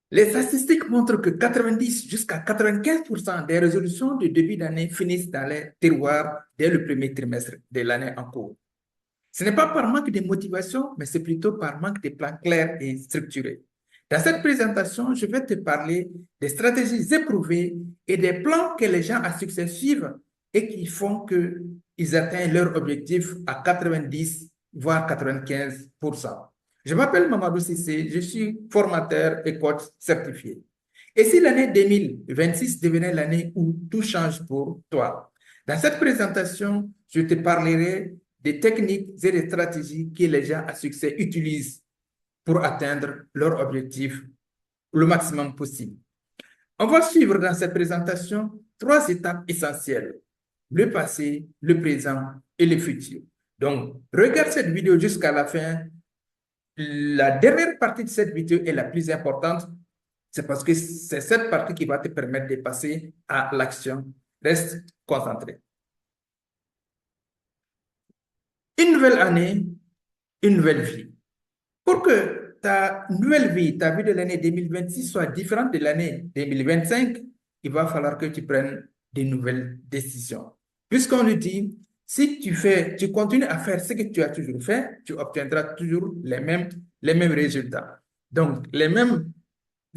Les statistiques montrent que 90 jusqu'à 95% des résolutions de début d'année finissent dans les tiroirs dès le premier trimestre de l'année en cours. Ce n'est pas par manque de motivation, mais c'est plutôt par manque de plans clairs et structurés. Dans cette présentation, je vais te parler des stratégies éprouvées et des plans que les gens à succès suivent et qui font qu'ils atteignent leur objectif à 90, voire 95%. Je m'appelle Mamadou Sissé, je suis formateur et coach certifié. Et si l'année 2026 devenait l'année où tout change pour toi? Dans cette présentation, je te parlerai des techniques et des stratégies que les gens à succès utilisent pour atteindre leur objectif le maximum possible. On va suivre dans cette présentation trois étapes essentielles: le passé, le présent et le futur. Donc, regarde cette vidéo jusqu'à la fin. La dernière partie de cette vidéo est la plus importante. C'est parce que c'est cette partie qui va te permettre de passer à l'action. Reste concentré. Une nouvelle année, une nouvelle vie. Pour que ta nouvelle vie, ta vie de l'année 2026 soit différente de l'année 2025, il va falloir que tu prennes de nouvelles décisions. Puisqu'on le dit, si tu continues à faire ce que tu as toujours fait, tu obtiendras toujours les mêmes résultats. Donc, les mêmes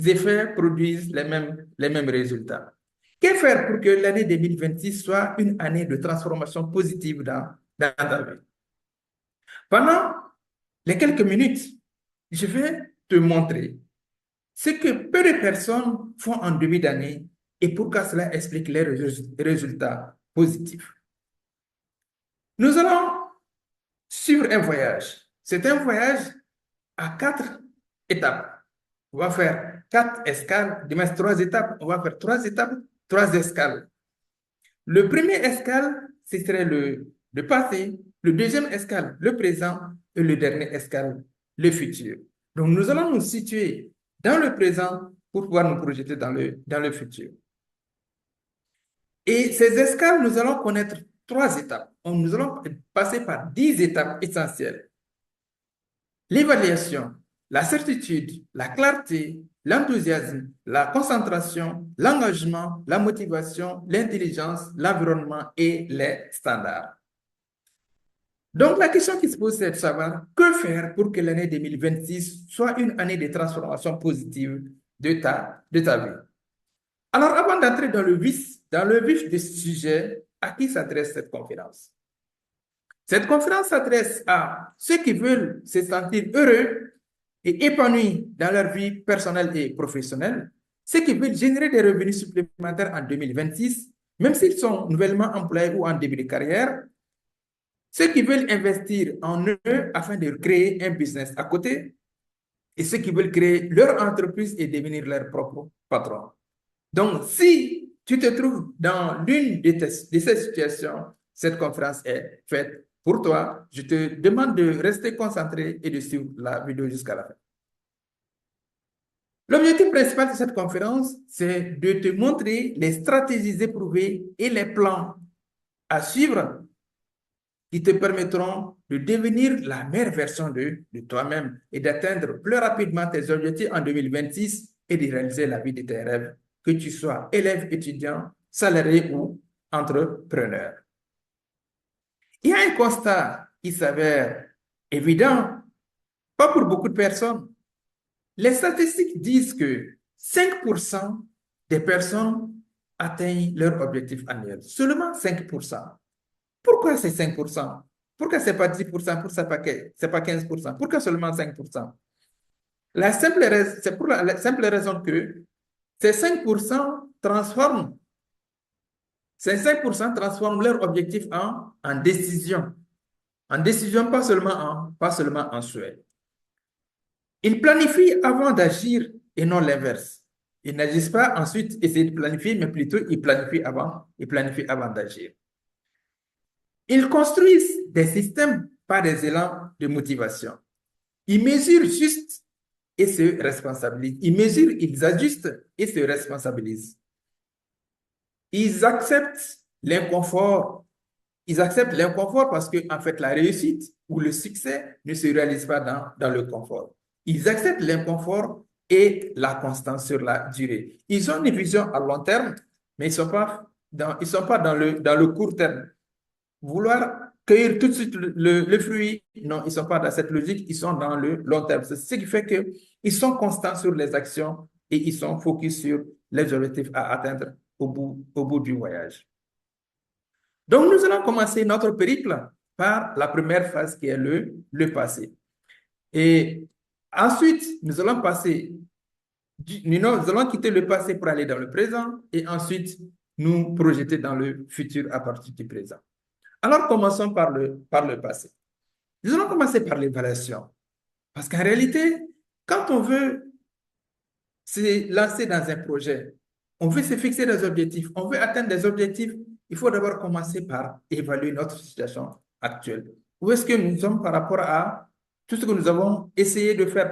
effets produisent les mêmes résultats. Que faire pour que l'année 2026 soit une année de transformation positive dans ta vie? Pendant les quelques minutes, je vais te montrer ce que peu de personnes font en début d'année et pourquoi cela explique les résultats positifs. Nous allons suivre un voyage. C'est un voyage à 4 étapes. On va faire 4 escales, demain 3 étapes. On va faire 3 étapes, 3 escales. Le premier escale, ce serait le passé. Le deuxième escale, le présent. Et le dernier escale, le futur. Donc, nous allons nous situer dans le présent pour pouvoir nous projeter dans le futur. Et ces escales, nous allons connaître 3 étapes. Nous allons passer par 10 étapes essentielles: l'évaluation, la certitude, la clarté, l'enthousiasme, la concentration, l'engagement, la motivation, l'intelligence, l'environnement et les standards. Donc, la question qui se pose, c'est de savoir que faire pour que l'année 2026 soit une année de transformation positive de ta vie. Alors, avant d'entrer dans le vif du sujet, à qui s'adresse cette conférence? Cette conférence s'adresse à ceux qui veulent se sentir heureux et épanouis dans leur vie personnelle et professionnelle, ceux qui veulent générer des revenus supplémentaires en 2026, même s'ils sont nouvellement employés ou en début de carrière, ceux qui veulent investir en eux afin de créer un business à côté, et ceux qui veulent créer leur entreprise et devenir leur propre patron. Donc, si tu te trouves dans l'une de ces situations, cette conférence est faite pour toi. Je te demande de rester concentré et de suivre la vidéo jusqu'à la fin. L'objectif principal de cette conférence, c'est de te montrer les stratégies éprouvées et les plans à suivre qui te permettront de devenir la meilleure version de toi-même et d'atteindre plus rapidement tes objectifs en 2026 et de réaliser la vie de tes rêves, que tu sois élève, étudiant, salarié ou entrepreneur. Il y a un constat qui s'avère évident, pas pour beaucoup de personnes. Les statistiques disent que 5% des personnes atteignent leur objectif annuel. Seulement 5%. Pourquoi c'est 5%? Pourquoi ce n'est pas 10%? Pourquoi ce n'est pas 15%? Pourquoi seulement 5%? C'est pour la simple raison que ces 5% transforment, ces 5% transforment leur objectif en décision. En décision, pas seulement en souhait. Ils planifient avant d'agir et non l'inverse. Ils n'agissent pas ensuite essayer de planifier, mais plutôt ils planifient avant d'agir. Ils construisent des systèmes par des élans de motivation. Ils mesurent juste et se responsabilisent. Ils mesurent, ils ajustent et se responsabilisent. Ils acceptent l'inconfort. Ils acceptent l'inconfort parce que, en fait, la réussite ou le succès ne se réalise pas dans le confort. Ils acceptent l'inconfort et la constance sur la durée. Ils ont une vision à long terme, mais ils ne sont pas dans le court terme. Vouloir cueillir tout de suite le fruit, non, ils ne sont pas dans cette logique, ils sont dans le long terme. C'est ce qui fait qu'ils sont constants sur les actions et ils sont focus sur les objectifs à atteindre au bout du voyage. Donc, nous allons commencer notre périple par la première phase qui est le passé. Et ensuite, nous allons nous allons quitter le passé pour aller dans le présent et ensuite nous projeter dans le futur à partir du présent. Alors, commençons par le passé. Nous allons commencer par l'évaluation. Parce qu'en réalité, quand on veut se lancer dans un projet, on veut se fixer des objectifs, on veut atteindre des objectifs, il faut d'abord commencer par évaluer notre situation actuelle. Où est-ce que nous sommes par rapport à tout ce que nous avons essayé de faire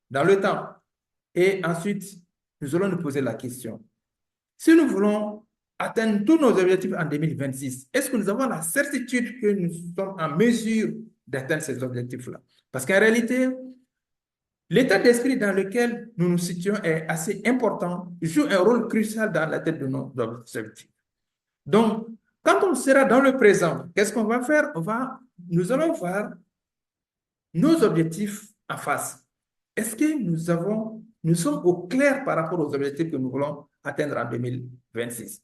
dans le temps? Et ensuite, nous allons nous poser la question. Si nous voulons atteindre tous nos objectifs en 2026, est-ce que nous avons la certitude que nous sommes en mesure d'atteindre ces objectifs-là? Parce qu'en réalité, l'état d'esprit dans lequel nous nous situons est assez important, joue un rôle crucial dans la tête de nos objectifs. Donc, quand on sera dans le présent, qu'est-ce qu'on va faire? Nous allons voir nos objectifs en face. Est-ce que nous sommes au clair par rapport aux objectifs que nous voulons atteindre en 2026?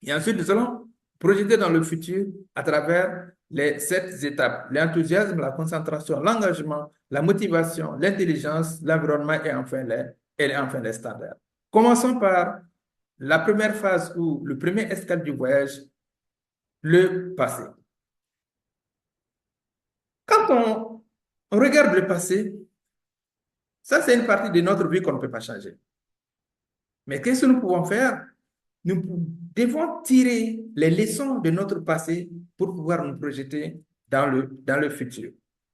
Et ensuite, nous allons projeter dans le futur à travers les 7 étapes: l'enthousiasme, la concentration, l'engagement, la motivation, l'intelligence, l'environnement et enfin les standards. Commençons par la première phase ou le premier escale du voyage, le passé. Quand on regarde le passé, ça c'est une partie de notre vie qu'on ne peut pas changer. Mais qu'est-ce que nous pouvons faire? Nous devons tirer les leçons de notre passé pour pouvoir nous projeter dans le futur,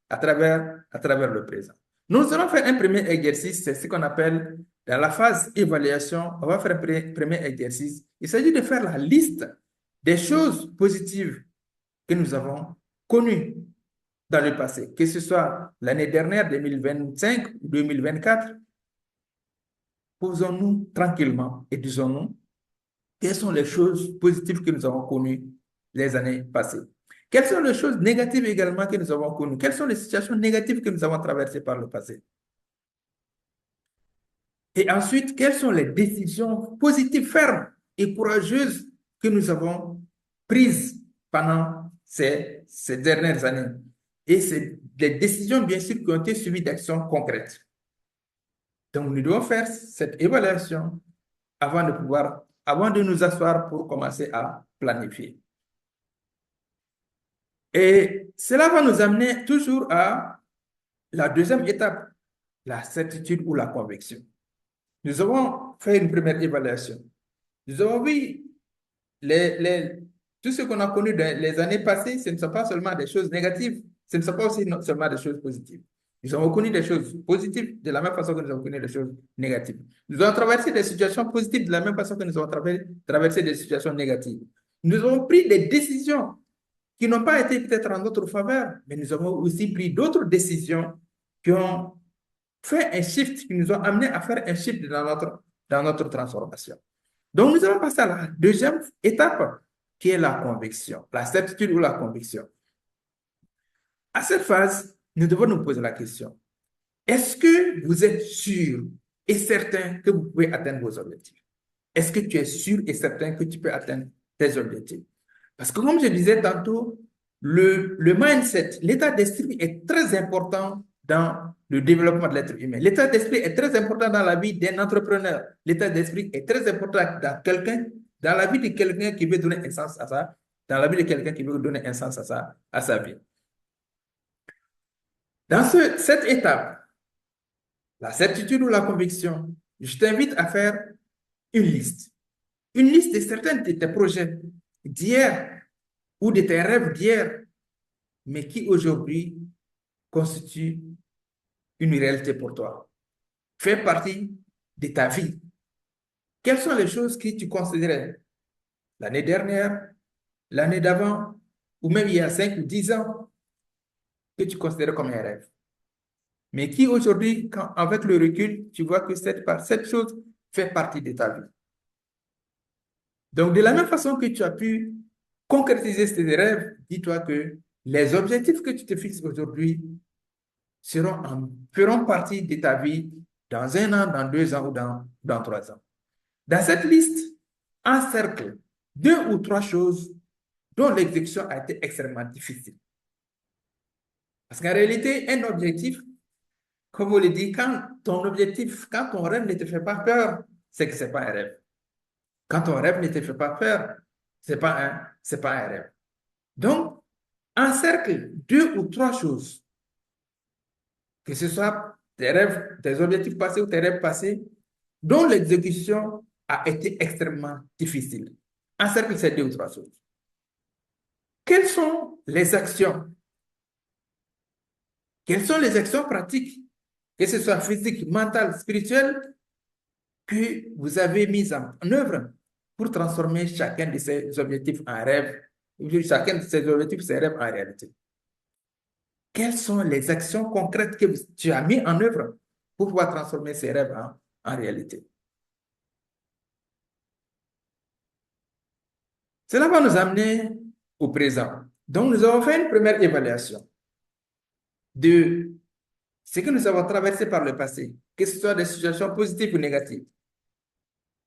à travers le présent. Nous allons faire un premier exercice, c'est ce qu'on appelle, dans la phase évaluation, on va faire un premier exercice. Il s'agit de faire la liste des choses positives que nous avons connues dans le passé, que ce soit l'année dernière, 2025 ou 2024. Posons-nous tranquillement et disons-nous, quelles sont les choses positives que nous avons connues les années passées? Quelles sont les choses négatives également que nous avons connues? Quelles sont les situations négatives que nous avons traversées par le passé? Et ensuite, quelles sont les décisions positives, fermes et courageuses que nous avons prises pendant ces dernières années? Et c'est des décisions, bien sûr, qui ont été suivies d'actions concrètes. Donc, nous devons faire cette évaluation avant de nous asseoir pour commencer à planifier. Et cela va nous amener toujours à la deuxième étape, la certitude ou la conviction. Nous avons fait une première évaluation. Nous avons vu tout ce qu'on a connu dans les années passées, ce ne sont pas seulement des choses négatives, ce ne sont pas aussi seulement des choses positives. Nous avons connu des choses positives de la même façon que nous avons connu des choses négatives. Nous avons traversé des situations positives de la même façon que nous avons traversé des situations négatives. Nous avons pris des décisions qui n'ont pas été peut-être en notre faveur, mais nous avons aussi pris d'autres décisions qui ont fait un shift, qui nous ont amené à faire un shift dans notre transformation. Donc, nous allons passer à la deuxième étape, qui est la conviction, la certitude ou la conviction. À cette phase, nous devons nous poser la question, est-ce que vous êtes sûr et certain que vous pouvez atteindre vos objectifs? Est-ce que tu es sûr et certain que tu peux atteindre tes objectifs? Parce que comme je disais tantôt, le mindset, l'état d'esprit est très important dans le développement de l'être humain. L'état d'esprit est très important dans la vie d'un entrepreneur. L'état d'esprit est très important dans la vie de quelqu'un qui veut donner un sens à ça, dans la vie de quelqu'un qui veut donner un sens à sa vie. Dans cette étape, la certitude ou la conviction, je t'invite à faire une liste. Une liste de certains de tes projets d'hier ou de tes rêves d'hier, mais qui aujourd'hui constituent une réalité pour toi. Fait partie de ta vie. Quelles sont les choses que tu considérais l'année dernière, l'année d'avant, ou même il y a 5 ou 10 ans, que tu considérais comme un rêve? mais qui aujourd'hui, avec le recul, tu vois que cette chose fait partie de ta vie. Donc, de la même façon que tu as pu concrétiser tes rêves, dis-toi que les objectifs que tu te fixes aujourd'hui feront partie de ta vie dans 1 an, dans 2 ans ou dans 3 ans. Dans cette liste, encercle 2 ou 3 choses dont l'exécution a été extrêmement difficile. Parce qu'en réalité, un objectif, comme vous le dites, quand ton rêve ne te fait pas peur, c'est que ce n'est pas un rêve. Quand ton rêve ne te fait pas peur, c'est pas un rêve. Donc, encercle 2 ou 3 choses, que ce soit tes rêves, tes objectifs passés ou tes rêves passés, dont l'exécution a été extrêmement difficile. Encercle ces 2 ou 3 choses. Quelles sont les actions? Quelles sont les actions pratiques, que ce soit physiques, mentales, spirituelles, que vous avez mises en œuvre pour transformer chacun de ces objectifs en rêve, chacun de ces objectifs, ces rêves en réalité? Quelles sont les actions concrètes que tu as mises en œuvre pour pouvoir transformer ces rêves en réalité? Cela va nous amener au présent. Donc, nous avons fait une première évaluation de ce que nous avons traversé par le passé, que ce soit des situations positives ou négatives,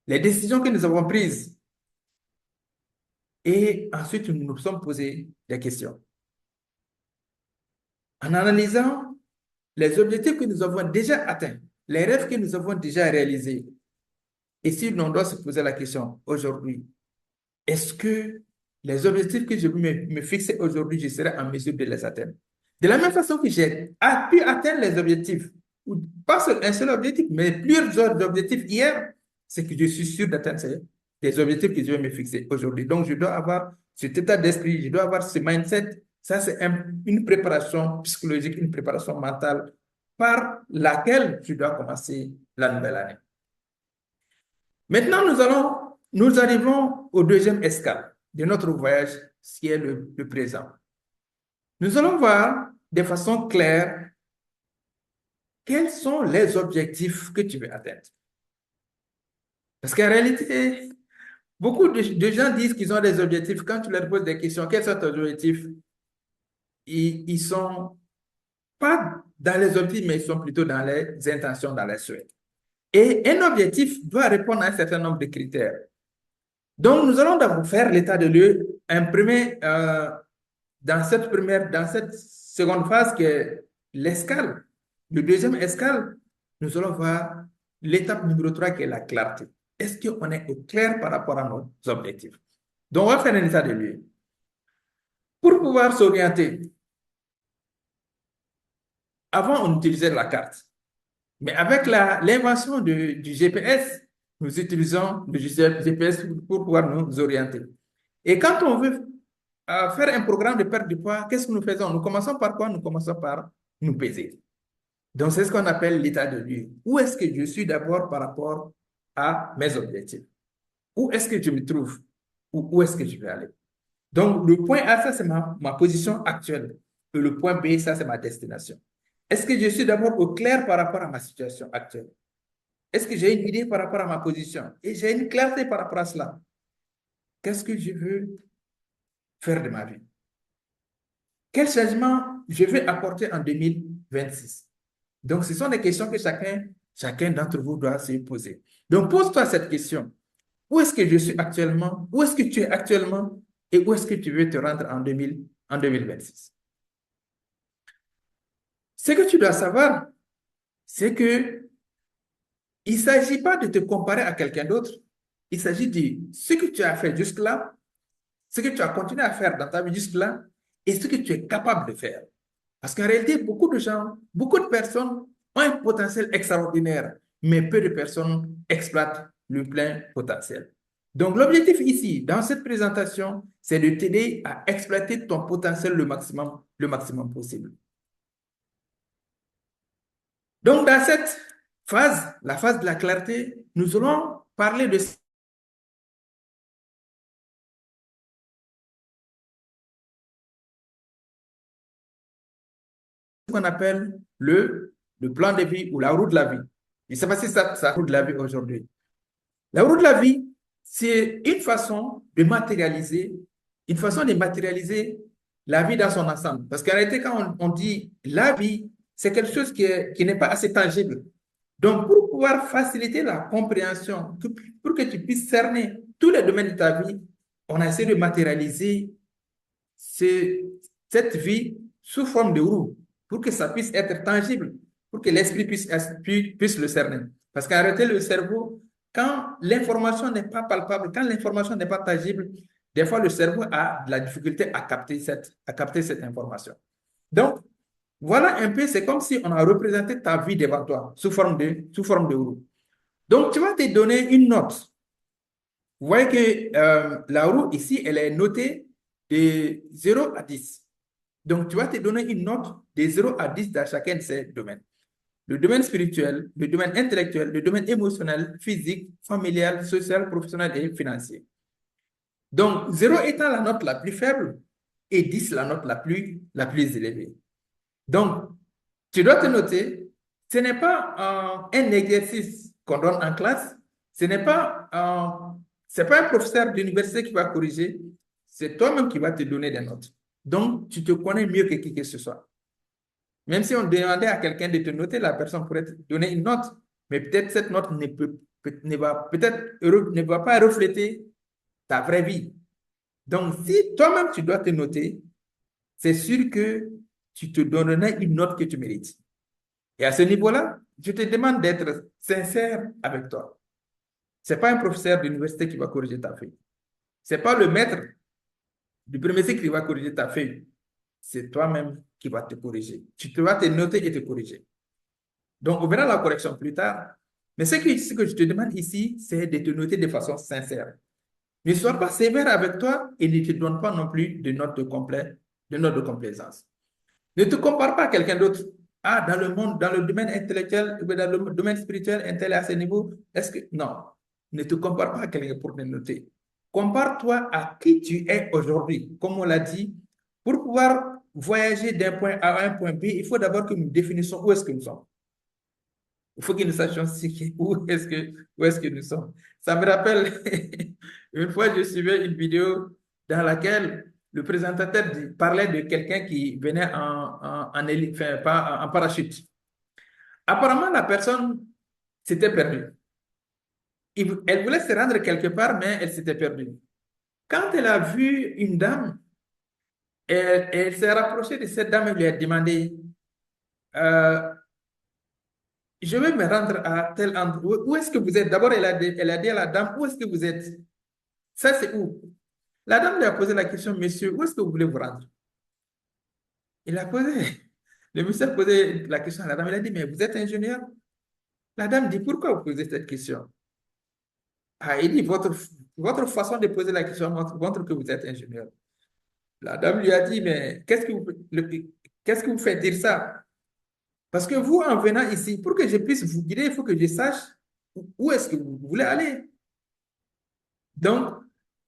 les décisions que nous avons prises. Et ensuite, nous nous sommes posé des questions. En analysant les objectifs que nous avons déjà atteints, les rêves que nous avons déjà réalisés, et si on doit se poser la question aujourd'hui, est-ce que les objectifs que je veux me fixer aujourd'hui, je serai en mesure de les atteindre? De la même façon que j'ai pu atteindre les objectifs, ou pas un seul objectif, mais plusieurs objectifs hier, c'est que je suis sûr d'atteindre des objectifs que je vais me fixer aujourd'hui. Donc, je dois avoir cet état d'esprit, je dois avoir ce mindset. Ça, c'est une préparation psychologique, une préparation mentale par laquelle je dois commencer la nouvelle année. Maintenant, nous arrivons au deuxième escale de notre voyage, ce qui est le présent. Nous allons voir de façon claire quels sont les objectifs que tu veux atteindre. Parce qu'en réalité, beaucoup de gens disent qu'ils ont des objectifs. Quand tu leur poses des questions, quels sont tes objectifs? Ils ne sont pas dans les objectifs, mais ils sont plutôt dans les intentions, dans les souhaits. Et un objectif doit répondre à un certain nombre de critères. Donc, nous allons d'abord faire l'état de lieu, imprimer dans cette seconde phase qui est l'escale. Le deuxième escale, nous allons voir l'étape numéro 3 qui est la clarté. Est-ce qu'on est au clair par rapport à nos objectifs? Donc, on va faire un état de lieu. Pour pouvoir s'orienter, avant, on utilisait la carte. Mais avec l'invention du GPS, nous utilisons le GPS pour pouvoir nous orienter. Et quand on veut faire un programme de perte de poids, qu'est-ce que nous faisons? Nous commençons par quoi? Nous commençons par nous peser. Donc, c'est ce qu'on appelle l'état de lieu. Où est-ce que je suis d'abord par rapport à mes objectifs? Où est-ce que je me trouve? Où est-ce que je vais aller? Donc, le point A, ça, c'est ma position actuelle. Et le point B, ça, c'est ma destination. Est-ce que je suis d'abord au clair par rapport à ma situation actuelle? Est-ce que j'ai une idée par rapport à ma position? Et j'ai une clarté par rapport à cela. Qu'est-ce que je veux faire de ma vie? Quel changement je veux apporter en 2026? Donc, ce sont des questions que chacun d'entre vous doit se poser. Donc, pose-toi cette question. Où est-ce que je suis actuellement? Où est-ce que tu es actuellement? Et où est-ce que tu veux te rendre en 2026? Ce que tu dois savoir, c'est que il ne s'agit pas de te comparer à quelqu'un d'autre. Il s'agit de ce que tu as fait jusque-là, ce que tu as continué à faire dans ta vie jusque-là, et ce que tu es capable de faire. Parce qu'en réalité, beaucoup de gens, beaucoup de personnes ont un potentiel extraordinaire, mais peu de personnes exploitent le plein potentiel. Donc, l'objectif ici, dans cette présentation, c'est de t'aider à exploiter ton potentiel le maximum possible. Donc, dans cette phase, la phase de la clarté, nous allons parler de ce qu'on appelle le le plan de vie ou la roue de la vie. Je ne sais pas si ça roue de la vie aujourd'hui. La roue de la vie, c'est une façon de matérialiser la vie dans son ensemble. Parce qu'en réalité, quand on dit la vie, c'est quelque chose qui n'est pas assez tangible. Donc, pour pouvoir faciliter la compréhension, pour que tu puisses cerner tous les domaines de ta vie, on a essayé de matérialiser cette vie sous forme de roue, pour que ça puisse être tangible, pour que l'esprit puisse le cerner. Parce qu'en réalité, le cerveau, quand l'information n'est pas palpable, quand l'information n'est pas tangible, des fois, le cerveau a de la difficulté à capter cette information. Donc, voilà un peu, c'est comme si on a représenté ta vie devant toi sous forme de roue. Donc, tu vas te donner une note. Vous voyez que la roue ici, elle est notée de 0 à 10. Donc, tu vas te donner une note de 0 à 10 dans chacun de ces domaines. Le domaine spirituel, le domaine intellectuel, le domaine émotionnel, physique, familial, social, professionnel et financier. Donc, 0 étant la note la plus faible et 10 la note la plus élevée. Donc, tu dois te noter, ce n'est pas un exercice qu'on donne en classe, c'est pas un professeur d'université qui va corriger, c'est toi-même qui vas te donner des notes. Donc, tu te connais mieux que qui que ce soit. Même si on demandait à quelqu'un de te noter, la personne pourrait te donner une note, mais peut-être cette note ne va pas refléter ta vraie vie. Donc, si toi-même tu dois te noter, c'est sûr que tu te donneras une note que tu mérites. Et à ce niveau-là, je te demande d'être sincère avec toi. Ce n'est pas un professeur d'université qui va corriger ta feuille. Ce n'est pas le maître du premier cycle qui va corriger ta feuille. C'est toi-même qui va te corriger. Tu vas te noter et te corriger. Donc, on verra la correction plus tard. Mais ce que je te demande ici, c'est de te noter de façon sincère. Ne sois pas sévère avec toi et ne te donne pas non plus de notes de complaisance. Ne te compare pas à quelqu'un d'autre. Ah, dans le monde, dans le domaine intellectuel, dans le domaine spirituel, un tel à ce niveau, est-ce que... Non, ne te compare pas à quelqu'un pour te noter. Compare-toi à qui tu es aujourd'hui. Comme on l'a dit, pour pouvoir voyager d'un point A à un point B, il faut d'abord que nous définissions où est-ce que nous sommes. Il faut que nous sachions où est-ce que nous sommes. Ça me rappelle, une fois, je suivais une vidéo dans laquelle le présentateur parlait de quelqu'un qui venait en parachute. Apparemment, la personne s'était perdue. Elle voulait se rendre quelque part, mais elle s'était perdue. Quand elle a vu une dame, elle s'est rapprochée de cette dame et lui a demandé, euh, je vais me rendre à tel endroit. Où est-ce que vous êtes? D'abord, elle a dit à la dame, où est-ce que vous êtes? Ça, c'est où? La dame lui a posé la question, monsieur, où est-ce que vous voulez vous rendre? Il a posé, le monsieur a posé la question à la dame. Il a dit, mais vous êtes ingénieur? La dame dit, pourquoi vous posez cette question? Ah, il dit, votre façon de poser la question montre que vous êtes ingénieur. La dame lui a dit, mais qu'est-ce qui vous fait dire ça? Parce que vous, en venant ici, pour que je puisse vous guider, il faut que je sache où est-ce que vous voulez aller. Donc,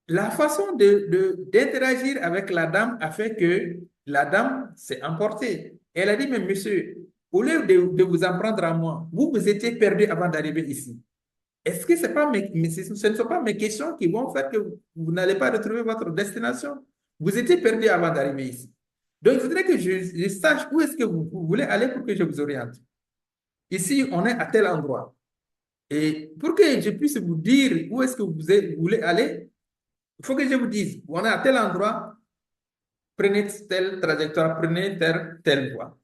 la façon d'interagir avec la dame a fait que la dame s'est emportée. Elle a dit, mais monsieur, au lieu de vous en prendre à moi, vous étiez perdu avant d'arriver ici. Est-ce que ce ne sont pas mes questions qui vont faire que vous n'allez pas retrouver votre destination? Vous étiez perdu avant d'arriver ici. Donc, il faudrait que je sache où est-ce que vous voulez aller pour que je vous oriente. Ici, on est à tel endroit. Et pour que je puisse vous dire où est-ce que vous voulez aller, il faut que je vous dise, on est à tel endroit, prenez telle trajectoire, prenez telle voie.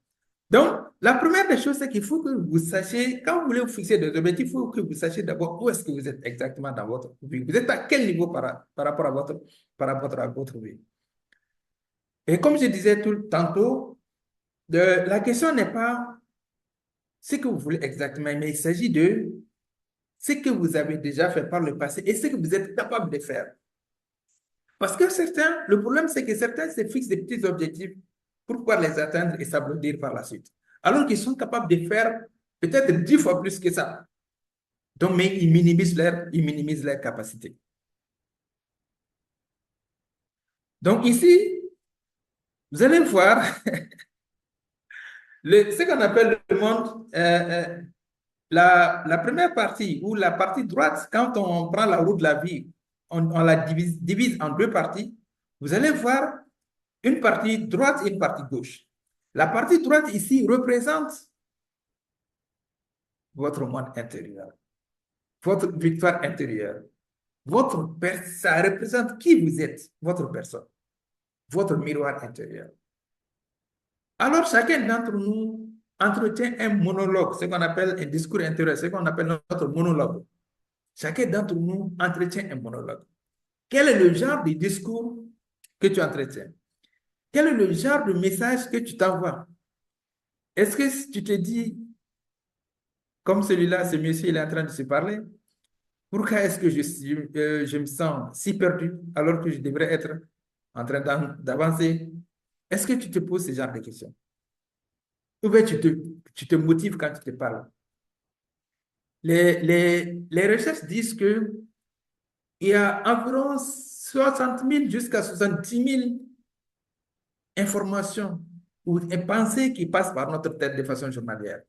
Donc, la première des choses, c'est qu'il faut que vous sachiez, quand vous voulez vous fixer des objectifs, il faut que vous sachiez d'abord où est-ce que vous êtes exactement dans votre vie. Vous êtes à quel niveau par rapport à votre vie. Et comme je disais tantôt, la question n'est pas ce que vous voulez exactement, mais il s'agit de ce que vous avez déjà fait par le passé et ce que vous êtes capable de faire. Parce que le problème, c'est que certains se fixent des petits objectifs pour pouvoir les atteindre et s'abrutir par la suite. Alors qu'ils sont capables de faire peut-être 10 fois plus que ça. Donc, mais ils minimisent leur capacité. Donc ici, vous allez voir, Ce qu'on appelle le monde, la première partie ou la partie droite, quand on prend la roue de la vie, on la divise en deux parties. Vous allez voir une partie droite et une partie gauche. La partie droite ici représente votre monde intérieur, votre victoire intérieure. Ça représente qui vous êtes, votre personne, votre miroir intérieur. Alors, chacun d'entre nous entretient un monologue, ce qu'on appelle un discours intérieur, ce qu'on appelle notre monologue. Chacun d'entre nous entretient un monologue. Quel est le genre de discours que tu entretiens? Quel est le genre de message que tu t'envoies? Est-ce que tu te dis, comme celui-là, ce monsieur, il est en train de se parler, pourquoi est-ce que je me sens si perdu alors que je devrais être en train d'avancer? Est-ce que tu te poses ce genre de questions? Ou bien tu te motives quand tu te parles? Les recherches disent que il y a environ 60 000 jusqu'à 70 000 informations ou pensées qui passent par notre tête de façon journalière.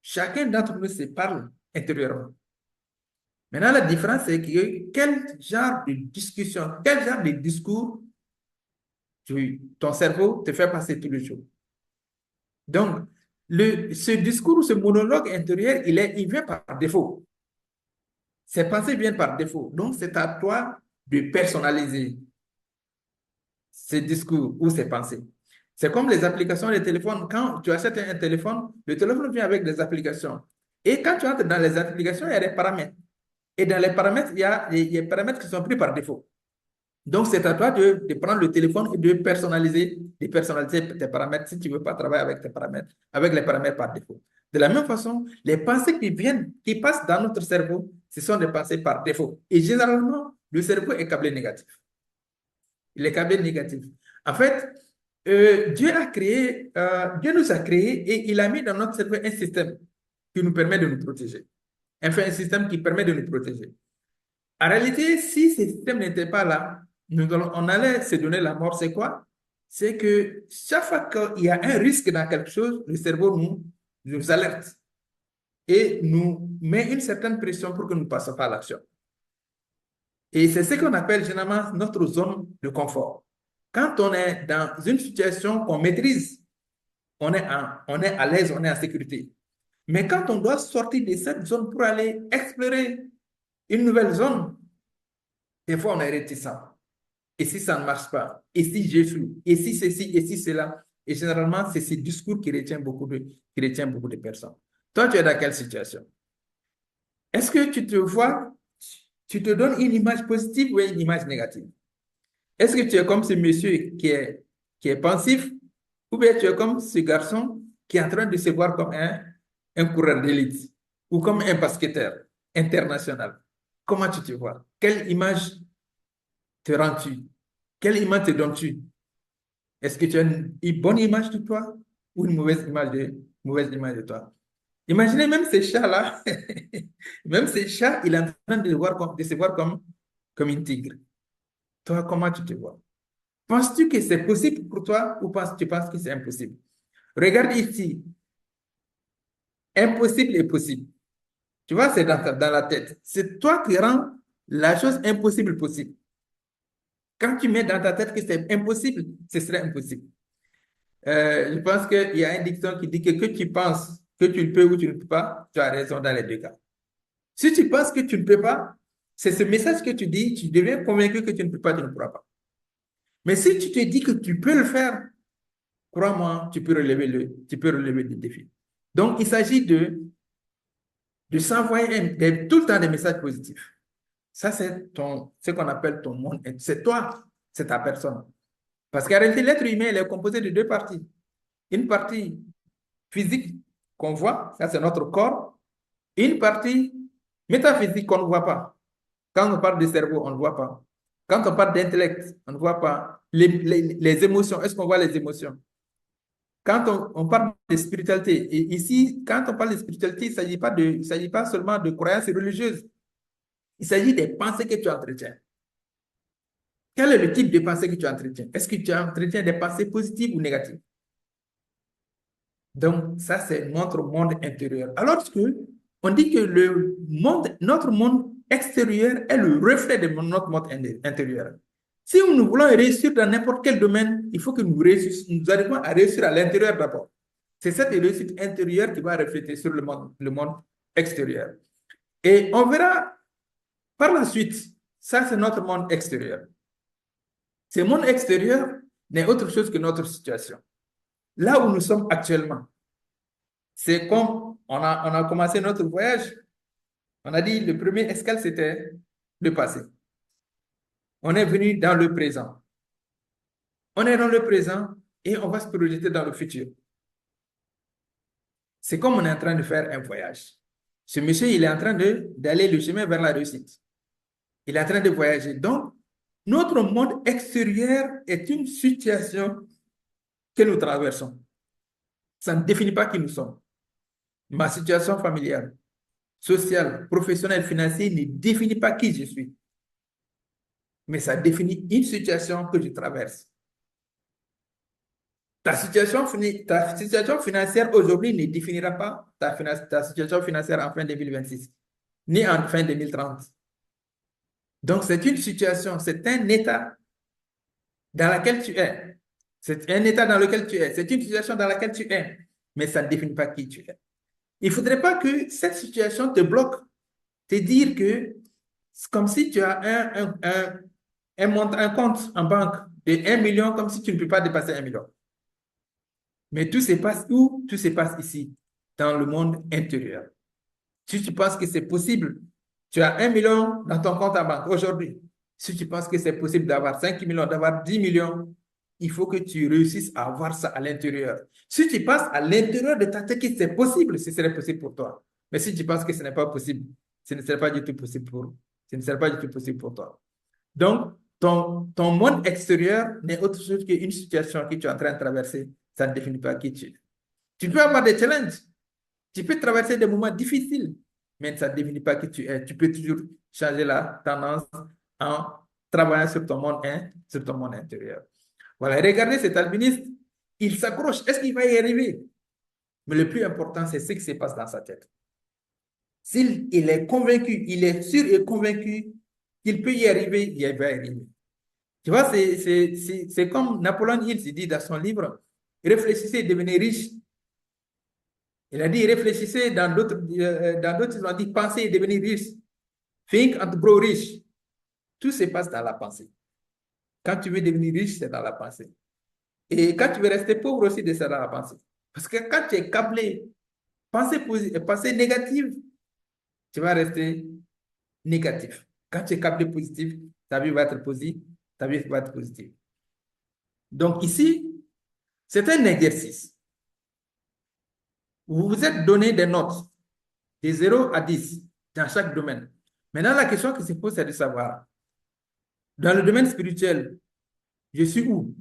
Chacun d'entre nous se parle intérieurement. Maintenant, la différence, c'est que quel genre de discussion, quel genre de discours ton cerveau te fait passer tous les jours. Donc, ce discours, ce monologue intérieur, il vient par défaut. Ces pensées viennent par défaut. Donc, c'est à toi de personnaliser ces discours ou ces pensées. C'est comme les applications des téléphones. Quand tu achètes un téléphone, le téléphone vient avec des applications. Et quand tu entres dans les applications, il y a des paramètres. Et dans les paramètres, il y a des paramètres qui sont pris par défaut. Donc, c'est à toi de prendre le téléphone et de personnaliser tes paramètres si tu ne veux pas travailler avec tes paramètres, avec les paramètres par défaut. De la même façon, les pensées qui passent dans notre cerveau, ce sont des pensées par défaut. Et généralement, le cerveau est câblé négatif. Il est câblé négatif. En fait, Dieu nous a créés et il a mis dans notre cerveau un système qui nous permet de nous protéger. Enfin, un système qui permet de nous protéger. En réalité, si ce système n'était pas là, on allait se donner la mort. C'est quoi? C'est que chaque fois qu'il y a un risque dans quelque chose, le cerveau nous alerte et nous met une certaine pression pour que nous ne passions pas à l'action. Et c'est ce qu'on appelle généralement notre zone de confort. Quand on est dans une situation qu'on maîtrise, on est à l'aise, on est en sécurité. Mais quand on doit sortir de cette zone pour aller explorer une nouvelle zone, des fois on est réticent. Et si ça ne marche pas? Et si j'échoue? Et si ceci? Et si cela? Et généralement, c'est ce discours qui retient beaucoup de personnes. Toi, tu es dans quelle situation? Est-ce que tu te vois, tu te donnes une image positive ou une image négative? Est-ce que tu es comme ce monsieur qui est pensif ou bien tu es comme ce garçon qui est en train de se voir comme un coureur d'élite ou comme un basketteur international? Comment tu te vois? Quelle image te rends-tu? Quelle image te donnes-tu? Est-ce que tu as une bonne image de toi ou une mauvaise image de toi? Imaginez même ces chats-là, même ces chats, il est en train de se voir comme un tigre. Toi, comment tu te vois? Penses-tu que c'est possible pour toi ou tu penses que c'est impossible? Regarde ici, impossible et possible. Tu vois, c'est dans la tête. C'est toi qui rends la chose impossible possible. Quand tu mets dans ta tête que c'est impossible, ce serait impossible. Je pense qu'il y a une diction qui dit que tu penses que tu le peux ou tu ne peux pas, tu as raison dans les deux cas. Si tu penses que tu ne peux pas, c'est ce message que tu dis, tu deviens convaincu que tu ne peux pas, tu ne pourras pas. Mais si tu te dis que tu peux le faire, crois-moi, tu peux relever le défi. Donc, il s'agit de s'envoyer tout le temps des messages positifs. Ça, c'est ce qu'on appelle ton monde. C'est toi, c'est ta personne. Parce qu'en réalité, l'être humain, il est composé de deux parties. Une partie physique qu'on voit, ça c'est notre corps, et une partie métaphysique qu'on ne voit pas. Quand on parle de cerveau, on ne voit pas. Quand on parle d'intellect, on ne voit pas. Les émotions, est-ce qu'on voit les émotions? Quand on parle de spiritualité, et ici, quand on parle de spiritualité, il s'agit pas seulement de croyances religieuses. Il s'agit des pensées que tu entretiens. Quel est le type de pensée que tu entretiens? Est-ce que tu entretiens des pensées positives ou négatives? Donc, ça, c'est notre monde intérieur. Alors que on dit que notre monde extérieur est le reflet de notre monde intérieur. Si nous voulons réussir dans n'importe quel domaine, il faut que nous arrivions à réussir à l'intérieur d'abord. C'est cette réussite intérieure qui va refléter sur le monde extérieur. Et on verra par la suite, ça c'est notre monde extérieur. Ce monde extérieur n'est autre chose que notre situation. Là où nous sommes actuellement, c'est comme on a commencé notre voyage. On a dit le premier escale, c'était le passé. On est venu dans le présent. On est dans le présent et on va se projeter dans le futur. C'est comme on est en train de faire un voyage. Ce monsieur, il est en train d'aller le chemin vers la réussite. Il est en train de voyager. Donc, notre monde extérieur est une situation que nous traversons. Ça ne définit pas qui nous sommes. Ma situation familiale, sociale, professionnelle, financière ne définit pas qui je suis. Mais ça définit une situation que je traverse. Ta situation financière aujourd'hui ne définira pas ta situation financière en fin 2026, ni en fin 2030. Donc, c'est une situation, c'est un état dans lequel tu es. C'est un état dans lequel tu es. C'est une situation dans laquelle tu es. Mais ça ne définit pas qui tu es. Il ne faudrait pas que cette situation te bloque. Te dire que c'est comme si tu as un compte en banque de 1 million, comme si tu ne peux pas dépasser 1 million. Mais tout se passe où? Tout se passe ici, dans le monde intérieur. Si tu penses que c'est possible, tu as 1 million dans ton compte en banque aujourd'hui. Si tu penses que c'est possible d'avoir 5 millions, d'avoir 10 millions, il faut que tu réussisses à avoir ça à l'intérieur. Si tu penses à l'intérieur de ta tête que c'est possible, ce serait possible pour toi. Mais si tu penses que ce n'est pas possible, ce ne serait pas du tout possible pour toi. Donc, ton monde extérieur n'est autre chose qu'une situation que tu es en train de traverser. Ça ne définit pas qui tu es. Tu peux avoir des challenges. Tu peux traverser des moments difficiles, mais ça ne définit pas qui tu es. Tu peux toujours changer la tendance en travaillant sur ton monde intérieur. Voilà, regardez cet alpiniste, il s'accroche. Est-ce qu'il va y arriver? Mais le plus important, c'est ce qui se passe dans sa tête. S'il est convaincu, il est sûr et convaincu qu'il peut y arriver, il va y arriver. Tu vois, c'est comme Napoléon Hill dit dans son livre, réfléchissez et devenez riche. Il a dit, réfléchissez, dans d'autres, ils ont dit, pensez et devenez riche. Think and grow rich. Tout se passe dans la pensée. Quand tu veux devenir riche, c'est dans la pensée. Et quand tu veux rester pauvre aussi, c'est dans la pensée. Parce que quand tu es câblé, pensée négative, tu vas rester négatif. Quand tu es câblé positif, ta vie va être positive. Ta vie va être positive. Donc ici, c'est un exercice. Vous vous êtes donné des notes de 0 à 10 dans chaque domaine. Maintenant, la question qui se pose, c'est de savoir, dans le domaine spirituel, je suis où?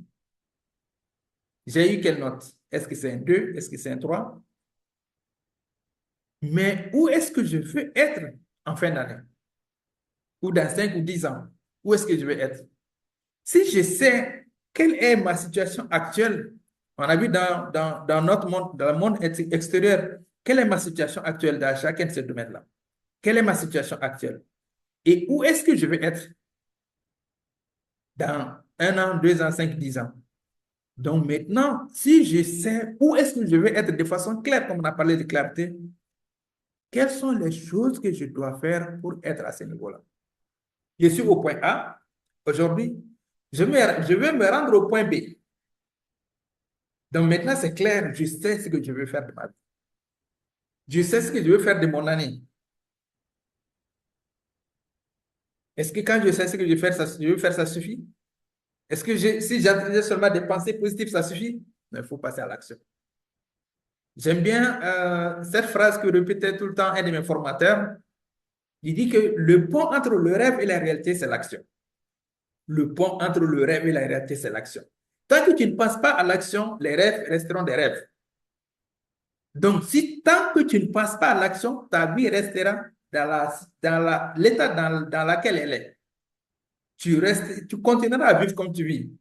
J'ai eu quelle note? Est-ce que c'est un 2? Est-ce que c'est un 3? Mais où est-ce que je veux être en fin d'année? Ou dans 5 ou 10 ans? Où est-ce que je vais être? Si je sais quelle est ma situation actuelle, on a vu dans notre monde, dans le monde extérieur, quelle est ma situation actuelle dans chacun de ces domaines-là? Quelle est ma situation actuelle? Et où est-ce que je vais être dans 1 an, 2 ans, 5, 10 ans? Donc maintenant, si je sais où est-ce que je vais être de façon claire, comme on a parlé de clarté, quelles sont les choses que je dois faire pour être à ce niveau-là? Je suis au point A. Aujourd'hui, je vais me rendre au point B. Donc maintenant, c'est clair, je sais ce que je veux faire de ma vie. Je sais ce que je veux faire de mon année. Est-ce que quand je sais ce que je veux faire, ça suffit? Est-ce que si j'entendais seulement des pensées positives, ça suffit? Il faut passer à l'action. J'aime bien cette phrase que répétait tout le temps un de mes formateurs. Il dit que le pont entre le rêve et la réalité, c'est l'action. Le pont entre le rêve et la réalité, c'est l'action. Tant que tu ne penses pas à l'action, les rêves resteront des rêves. Donc, si tant que tu ne penses pas à l'action, ta vie restera dans l'état dans lequel elle est. Tu continueras à vivre comme tu vis.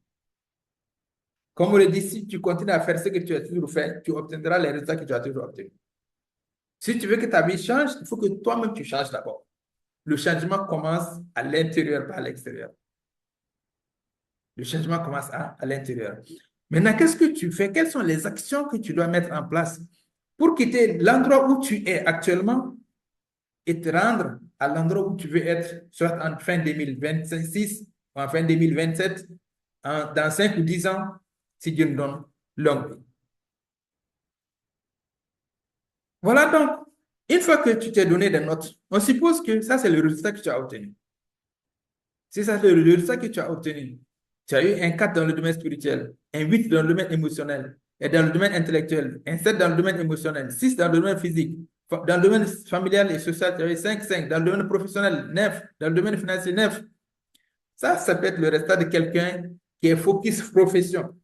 Comme on le dit, si tu continues à faire ce que tu as toujours fait, tu obtiendras les résultats que tu as toujours obtenus. Si tu veux que ta vie change, il faut que toi-même tu changes d'abord. Le changement commence à l'intérieur, pas à l'extérieur. Le changement commence à l'intérieur. Maintenant, qu'est-ce que tu fais? Quelles sont les actions que tu dois mettre en place pour quitter l'endroit où tu es actuellement et te rendre à l'endroit où tu veux être, soit en fin 2026 ou en fin 2027, dans 5 ou 10 ans, si Dieu nous donne longue vie. Voilà donc, une fois que tu t'es donné des notes, on suppose que ça, c'est le résultat que tu as obtenu. Si ça, c'est le résultat que tu as obtenu, tu as eu un 4 dans le domaine spirituel, un 8 dans le domaine émotionnel, et dans le domaine intellectuel, un 7 dans le domaine émotionnel, 6 dans le domaine physique, dans le domaine familial et social, tu as eu 5, 5, dans le domaine professionnel, 9, dans le domaine financier, 9. Ça peut être le résultat de quelqu'un qui est focus profession.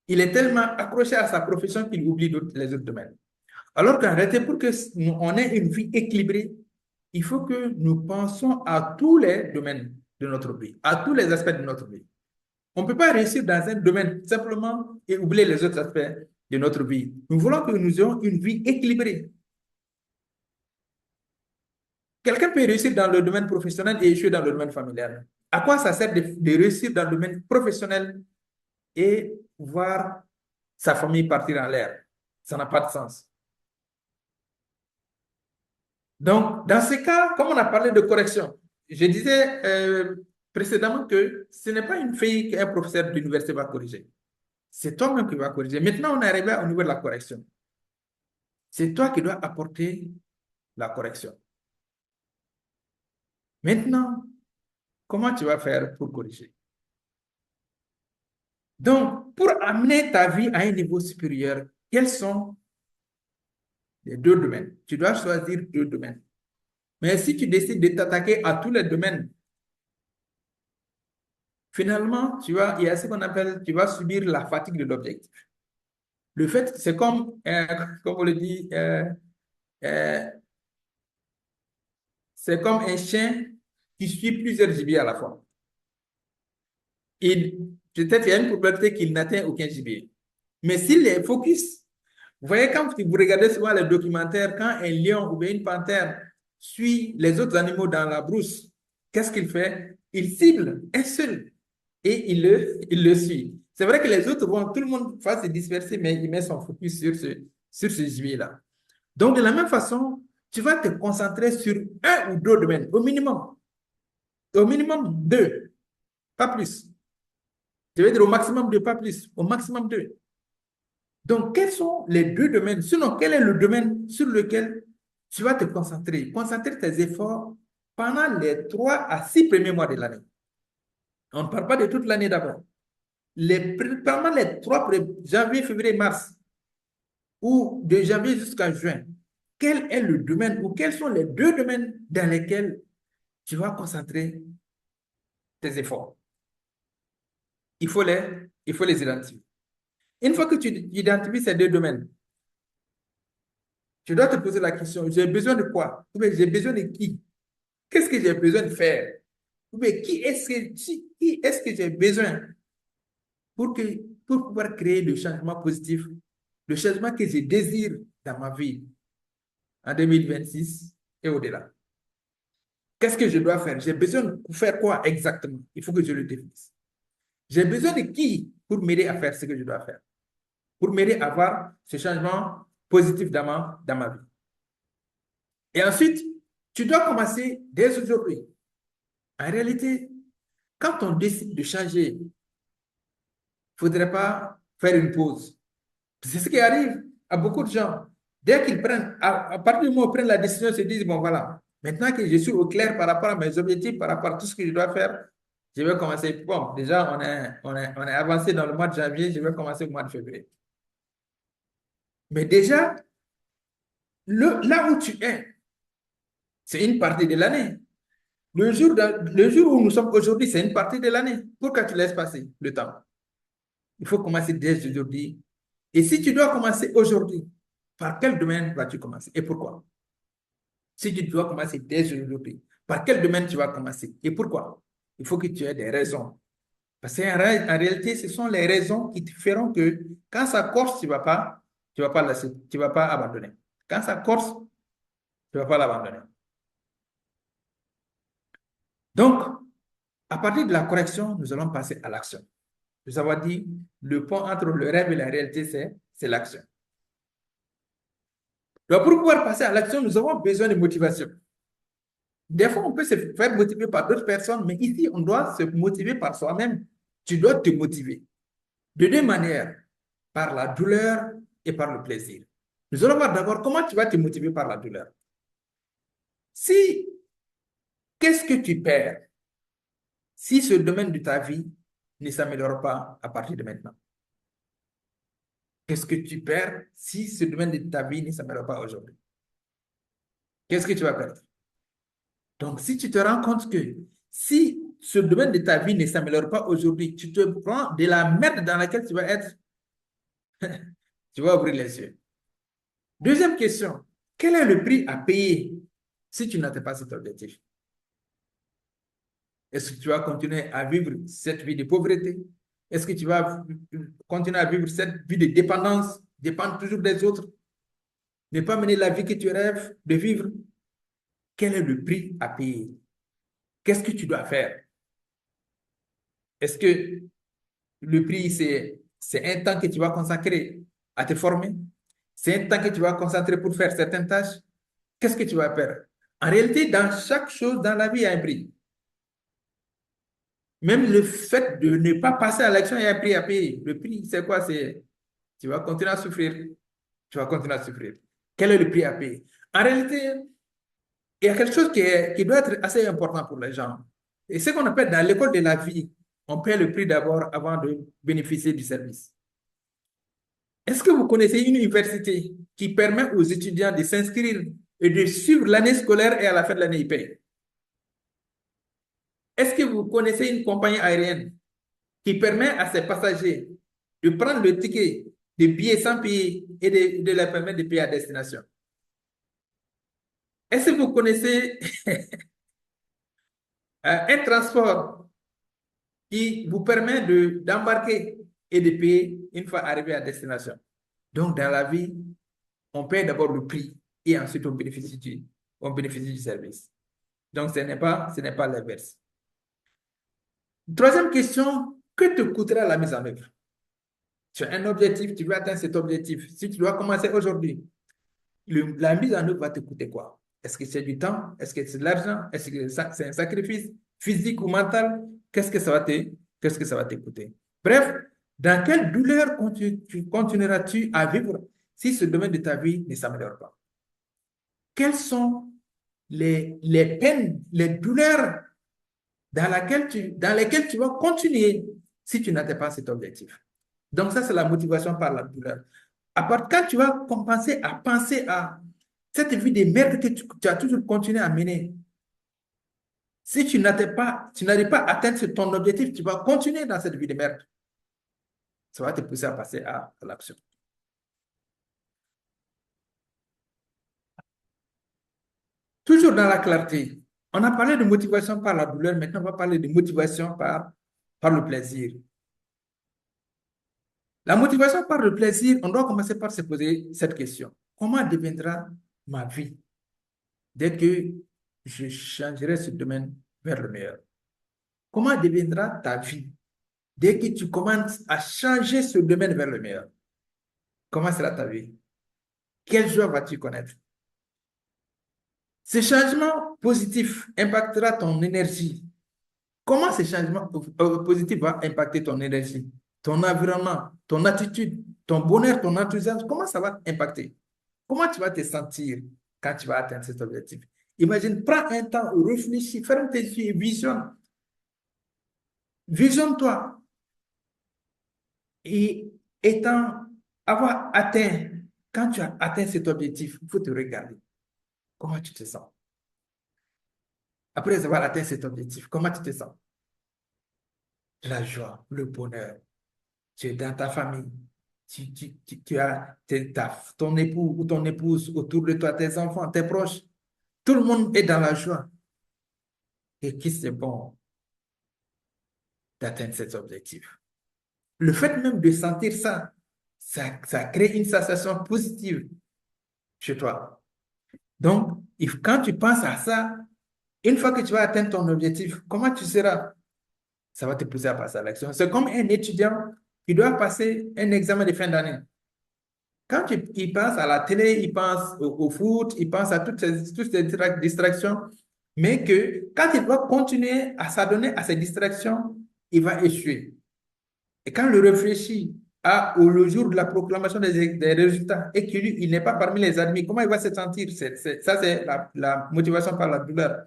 Il est tellement accroché à sa profession qu'il oublie les autres domaines. Alors qu'en réalité, pour que on ait une vie équilibrée, il faut que nous pensions à tous les domaines de notre vie, à tous les aspects de notre vie. On ne peut pas réussir dans un domaine simplement et oublier les autres aspects de notre vie. Nous voulons que nous ayons une vie équilibrée. Quelqu'un peut réussir dans le domaine professionnel et échouer dans le domaine familial. À quoi ça sert de réussir dans le domaine professionnel et voir sa famille partir en l'air? Ça n'a pas de sens. Donc, dans ce cas, comme on a parlé de correction, je disais précédemment que ce n'est pas une fille qu'un professeur d'université va corriger. C'est toi-même qui vas corriger. Maintenant, on est arrivé au niveau de la correction. C'est toi qui dois apporter la correction. Maintenant, comment tu vas faire pour corriger? Donc, pour amener ta vie à un niveau supérieur, quels sont les 2 domaines? Tu dois choisir 2 domaines. Mais si tu décides de t'attaquer à tous les domaines, finalement, il y a ce qu'on appelle, tu vas subir la fatigue de l'objectif. Le fait, c'est comme on le dit, euh, c'est comme un chien qui suit plusieurs gibiers à la fois. Peut-être qu'il y a une probabilité qu'il n'atteint aucun gibier. Mais s'il est focus, vous voyez, quand vous regardez souvent les documentaires, quand un lion ou bien une panthère suit les autres animaux dans la brousse, qu'est-ce qu'il fait? Il cible un seul et il le suit. C'est vrai que les autres vont, tout le monde va se disperser, mais il met son focus sur ce gibier-là. Donc, de la même façon, tu vas te concentrer sur un ou 2 domaines, au minimum. Au minimum 2, pas plus. Je vais dire au maximum 2, pas plus. Au maximum 2. Donc, quels sont les 2 domaines? Sinon, quel est le domaine sur lequel tu vas te concentrer? Concentrer tes efforts pendant les 3 à 6 premiers mois de l'année. On ne parle pas de toute l'année d'abord. Pendant les 3 janvier, février, mars, ou de janvier jusqu'à juin, quel est le domaine ou quels sont les 2 domaines dans lesquels tu vas concentrer tes efforts? Il faut les identifier. Une fois que tu identifies ces 2 domaines, tu dois te poser la question, j'ai besoin de quoi? Ou bien j'ai besoin de qui? Qu'est-ce que j'ai besoin de faire? Ou bien qui est-ce que j'ai besoin pour pouvoir créer le changement positif, le changement que je désire dans ma vie en 2026 et au-delà? Qu'est-ce que je dois faire? J'ai besoin de faire quoi exactement? Il faut que je le définisse. J'ai besoin de qui pour m'aider à faire ce que je dois faire? Pour m'aider à avoir ce changement positif dans ma vie. Et ensuite, tu dois commencer dès aujourd'hui. En réalité, quand on décide de changer, il ne faudrait pas faire une pause. C'est ce qui arrive à beaucoup de gens. Dès qu'ils prennent, à partir du moment où ils prennent la décision, ils se disent, bon voilà, maintenant que je suis au clair par rapport à mes objectifs, par rapport à tout ce que je dois faire, je vais commencer. Bon, déjà, on est avancé dans le mois de janvier, je vais commencer au mois de février. Mais déjà, là où tu es, c'est une partie de l'année. Le jour où nous sommes aujourd'hui, c'est une partie de l'année. Pourquoi tu laisses passer le temps? Il faut commencer dès aujourd'hui. Et si tu dois commencer aujourd'hui, par quel domaine vas-tu commencer et pourquoi? Si tu dois commencer dès aujourd'hui, par quel domaine tu vas commencer et pourquoi? Il faut que tu aies des raisons. Parce qu'en réalité, ce sont les raisons qui te feront que quand ça corse, tu vas pas laisser, tu vas pas abandonner. Quand ça corse, tu vas pas l'abandonner. Donc, à partir de la correction, nous allons passer à l'action. Nous avons dit, le pont entre le rêve et la réalité, c'est l'action. Donc, pour pouvoir passer à l'action, nous avons besoin de motivation. Des fois, on peut se faire motiver par d'autres personnes, mais ici, on doit se motiver par soi-même. Tu dois te motiver de deux manières, par la douleur et par le plaisir. Nous allons voir d'abord comment tu vas te motiver par la douleur. Si, qu'est-ce que tu perds si ce domaine de ta vie ne s'améliore pas à partir de maintenant? Qu'est-ce que tu perds si ce domaine de ta vie ne s'améliore pas aujourd'hui? Qu'est-ce que tu vas perdre? Donc, si tu te rends compte que si ce domaine de ta vie ne s'améliore pas aujourd'hui, tu te prends de la merde dans laquelle tu vas être, tu vas ouvrir les yeux. Deuxième question, quel est le prix à payer si tu n'atteins pas cet objectif? Est-ce que tu vas continuer à vivre cette vie de pauvreté? Est-ce que tu vas continuer à vivre cette vie de dépendance, dépendre toujours des autres, ne pas mener la vie que tu rêves de vivre? Quel est le prix à payer? Qu'est-ce que tu dois faire? Est-ce que le prix, c'est un temps que tu vas consacrer à te former? C'est un temps que tu vas consacrer pour faire certaines tâches? Qu'est-ce que tu vas faire? En réalité, dans chaque chose dans la vie, il y a un prix. Même le fait de ne pas passer à l'action, il y a un prix à payer. Le prix, c'est quoi? C'est tu vas continuer à souffrir. Tu vas continuer à souffrir. Quel est le prix à payer? En réalité, il y a quelque chose qui doit être assez important pour les gens. Et ce qu'on appelle dans l'école de la vie, on paie le prix d'abord avant de bénéficier du service. Est-ce que vous connaissez une université qui permet aux étudiants de s'inscrire et de suivre l'année scolaire et à la fin de l'année, ils payent? Est-ce que vous connaissez une compagnie aérienne qui permet à ses passagers de prendre le ticket de billets sans payer et de leur permettre de payer à destination? Est-ce que vous connaissez un transport qui vous permet d'embarquer et de payer une fois arrivé à destination? Donc, dans la vie, on paie d'abord le prix et ensuite on bénéficie du service. Donc, ce n'est pas l'inverse. Troisième question, que te coûtera la mise en œuvre? Tu as un objectif, tu veux atteindre cet objectif. Si tu dois commencer aujourd'hui, la mise en œuvre va te coûter quoi? Est-ce que c'est du temps? Est-ce que c'est de l'argent? Est-ce que c'est un sacrifice physique ou mental? Qu'est-ce que ça va te coûter? Bref, dans quelle douleur continueras-tu à vivre si ce domaine de ta vie ne s'améliore pas? Quelles sont les peines, les douleurs dans lesquelles tu vas continuer si tu n'atteins pas cet objectif? Donc ça, c'est la motivation par la douleur. Quand tu vas commencer à penser à cette vie de merde que tu as toujours continué à mener, si tu n'arrives pas à atteindre ton objectif, tu vas continuer dans cette vie de merde. Ça va te pousser à passer à l'action. Toujours dans la clarté, on a parlé de motivation par la douleur, maintenant on va parler de motivation par le plaisir. La motivation par le plaisir, on doit commencer par se poser cette question. Comment deviendra ma vie dès que je changerai ce domaine vers le meilleur? Comment deviendra ta vie dès que tu commences à changer ce domaine vers le meilleur? Comment sera ta vie? Quelle joie vas-tu connaître? Ce changement positif impactera ton énergie. Comment ce changement positif va impacter ton énergie, ton environnement, ton attitude, ton bonheur, ton enthousiasme? Comment ça va impacter? Comment tu vas te sentir quand tu vas atteindre cet objectif? Imagine, prends un temps, réfléchis, ferme tes yeux et visionne. Visionne-toi. Et avoir atteint, quand tu as atteint cet objectif, il faut te regarder. Comment tu te sens? Après avoir atteint cet objectif, comment tu te sens? La joie, le bonheur. Tu es dans ta famille. Tu as ton époux ou ton épouse autour de toi, tes enfants, tes proches. Tout le monde est dans la joie. Et qui c'est bon. d'atteindre cet objectif. Le fait même de sentir ça, ça crée une sensation positive chez toi. Donc, quand tu penses à ça, une fois que tu vas atteindre ton objectif, comment tu seras? Ça va te pousser à passer à l'action. C'est comme un étudiant qui doit passer un examen de fin d'année. Quand il pense à la télé, il pense au foot, il pense à toutes ces distractions, mais que quand il va continuer à s'adonner à ces distractions, il va échouer. Et quand il réfléchit le jour de la proclamation des résultats et qu'il il n'est pas parmi les admis, comment il va se sentir? Ça, c'est la motivation par la douleur.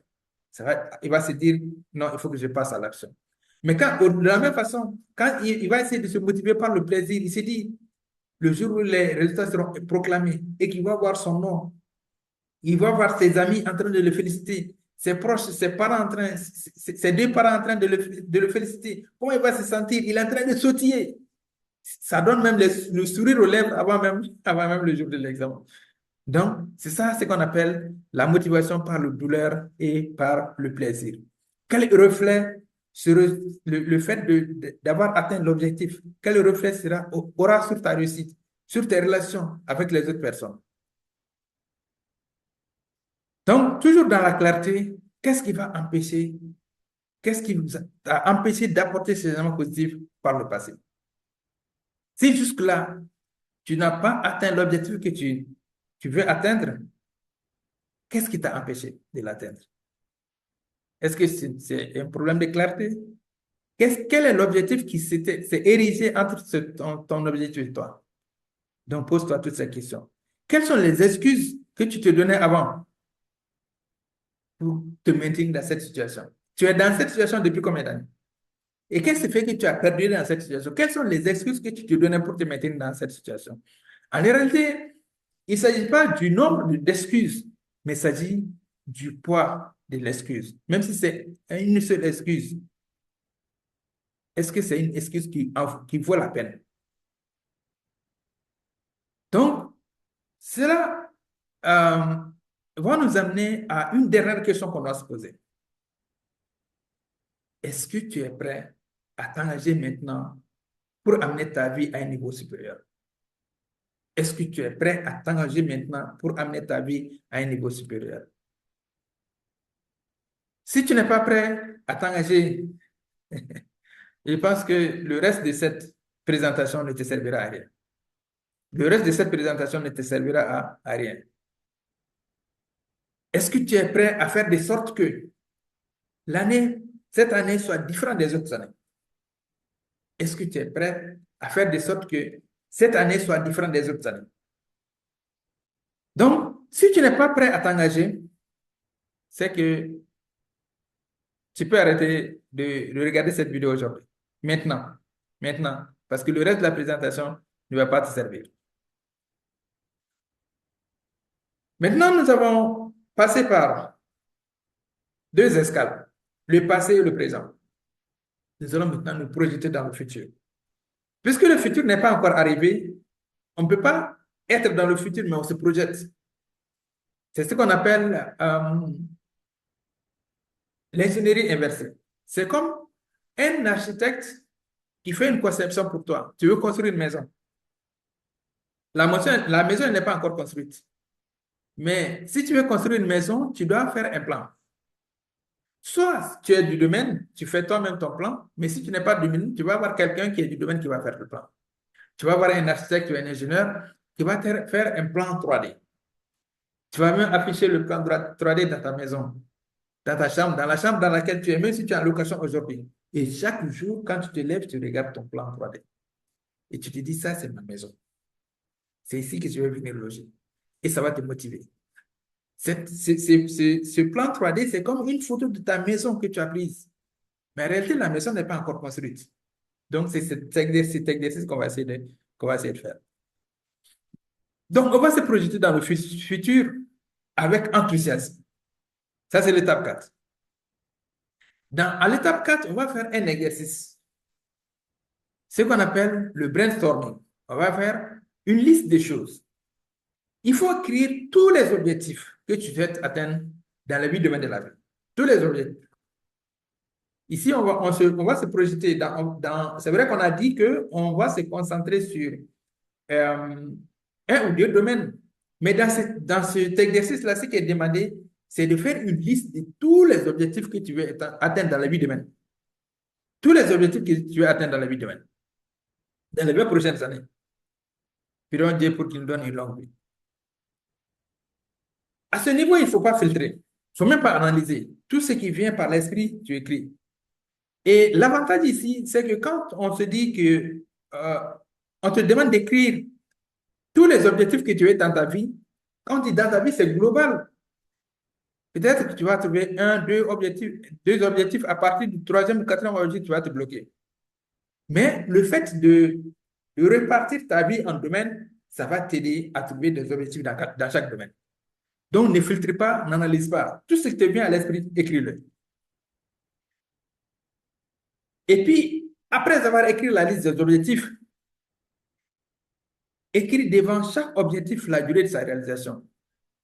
Il va se dire, non, il faut que je passe à l'action. Mais de la même façon, quand il va essayer de se motiver par le plaisir, il se dit, le jour où les résultats seront proclamés et qu'il va voir son nom, il va voir ses amis en train de le féliciter, ses proches, ses parents ses deux parents en train de le féliciter. Comment il va se sentir? Il est en train de sautiller. Ça donne même le sourire aux lèvres avant même le jour de l'examen. Donc, c'est ça ce qu'on appelle la motivation par la douleur et par le plaisir. Quel reflet sera le fait d'avoir atteint l'objectif? Quel reflet aura sur ta réussite, sur tes relations avec les autres personnes? Donc, toujours dans la clarté, qu'est-ce qui va empêcher, qu'est-ce qui vous a empêché d'apporter ces éléments positifs par le passé? Si jusque-là, tu n'as pas atteint l'objectif que tu veux atteindre, qu'est-ce qui t'a empêché de l'atteindre? Est-ce que c'est un problème de clarté? Quel est l'objectif qui s'est érigé entre ton objectif et toi? Donc, pose-toi toutes ces questions. Quelles sont les excuses que tu te donnais avant pour te maintenir dans cette situation? Tu es dans cette situation depuis combien d'années? Et qu'est-ce qui fait que tu as perdu dans cette situation? Quelles sont les excuses que tu te donnais pour te maintenir dans cette situation? En réalité, il ne s'agit pas du nombre d'excuses, mais il s'agit du poids de l'excuse. Même si c'est une seule excuse, est-ce que c'est une excuse qui vaut la peine? Donc, cela va nous amener à une dernière question qu'on doit se poser. Est-ce que tu es prêt à t'engager maintenant pour amener ta vie à un niveau supérieur? Est-ce que tu es prêt à t'engager maintenant pour amener ta vie à un niveau supérieur? Si tu n'es pas prêt à t'engager, je pense que le reste de cette présentation ne te servira à rien. Le reste de cette présentation ne te servira à rien. Est-ce que tu es prêt à faire de sorte que cette année soit différente des autres années? Est-ce que tu es prêt à faire de sorte que cette année soit différente des autres années? Donc, si tu n'es pas prêt à t'engager, c'est que tu peux arrêter de regarder cette vidéo aujourd'hui. Maintenant. Maintenant. Parce que le reste de la présentation ne va pas te servir. Maintenant, nous avons passé par deux escales, le passé et le présent. Nous allons maintenant nous projeter dans le futur. Puisque le futur n'est pas encore arrivé, on ne peut pas être dans le futur, mais on se projette. C'est ce qu'on appelle l'ingénierie inversée. C'est comme un architecte qui fait une conception pour toi. Tu veux construire une maison. La maison n'est pas encore construite. Mais si tu veux construire une maison, tu dois faire un plan. Soit tu es du domaine, tu fais toi-même ton plan, mais si tu n'es pas du domaine, tu vas avoir quelqu'un qui est du domaine qui va faire le plan. Tu vas avoir un architecte ou un ingénieur qui va te faire un plan 3D. Tu vas même afficher le plan 3D dans ta maison, dans ta chambre, dans la chambre dans laquelle tu es, même si tu es en location aujourd'hui. Et chaque jour, quand tu te lèves, tu regardes ton plan 3D. Et tu te dis, ça, c'est ma maison. C'est ici que je vais venir loger. Et ça va te motiver. Ce plan 3D, c'est comme une photo de ta maison que tu as prise. Mais en réalité, la maison n'est pas encore construite. Donc, c'est cet exercice qu'on va essayer de faire. Donc, on va se projeter dans le futur avec enthousiasme. Ça, c'est l'étape 4. À l'étape 4, on va faire un exercice. Ce qu'on appelle le brainstorming. On va faire une liste de choses. Il faut écrire tous les objectifs que tu souhaites atteindre dans les 8 domaines de la vie. Tous les objectifs. Ici, on va se projeter c'est vrai qu'on a dit qu'on va se concentrer sur euh, un ou deux domaines. Mais dans cet exercice-là, ce qui est demandé, c'est de faire une liste de tous les objectifs que tu veux atteindre dans la vie domaine. Tous les objectifs que tu veux atteindre dans la vie domaine. Dans les 20 prochaines années. Prions Dieu pour qu'il nous donne une longue vie. À ce niveau, il ne faut pas filtrer. Il ne faut même pas analyser. Tout ce qui vient par l'esprit, tu écris. Et l'avantage ici, c'est que quand on se dit que on te demande d'écrire tous les objectifs que tu as dans ta vie, quand on dit dans ta vie, c'est global. Peut-être que tu vas trouver deux objectifs, à partir du troisième ou quatrième objectif, tu vas te bloquer. Mais le fait de répartir ta vie en domaines, ça va t'aider à trouver des objectifs dans chaque domaine. Donc, ne filtre pas, n'analyse pas. Tout ce qui te vient à l'esprit, écris-le. Et puis, après avoir écrit la liste des objectifs, écris devant chaque objectif la durée de sa réalisation.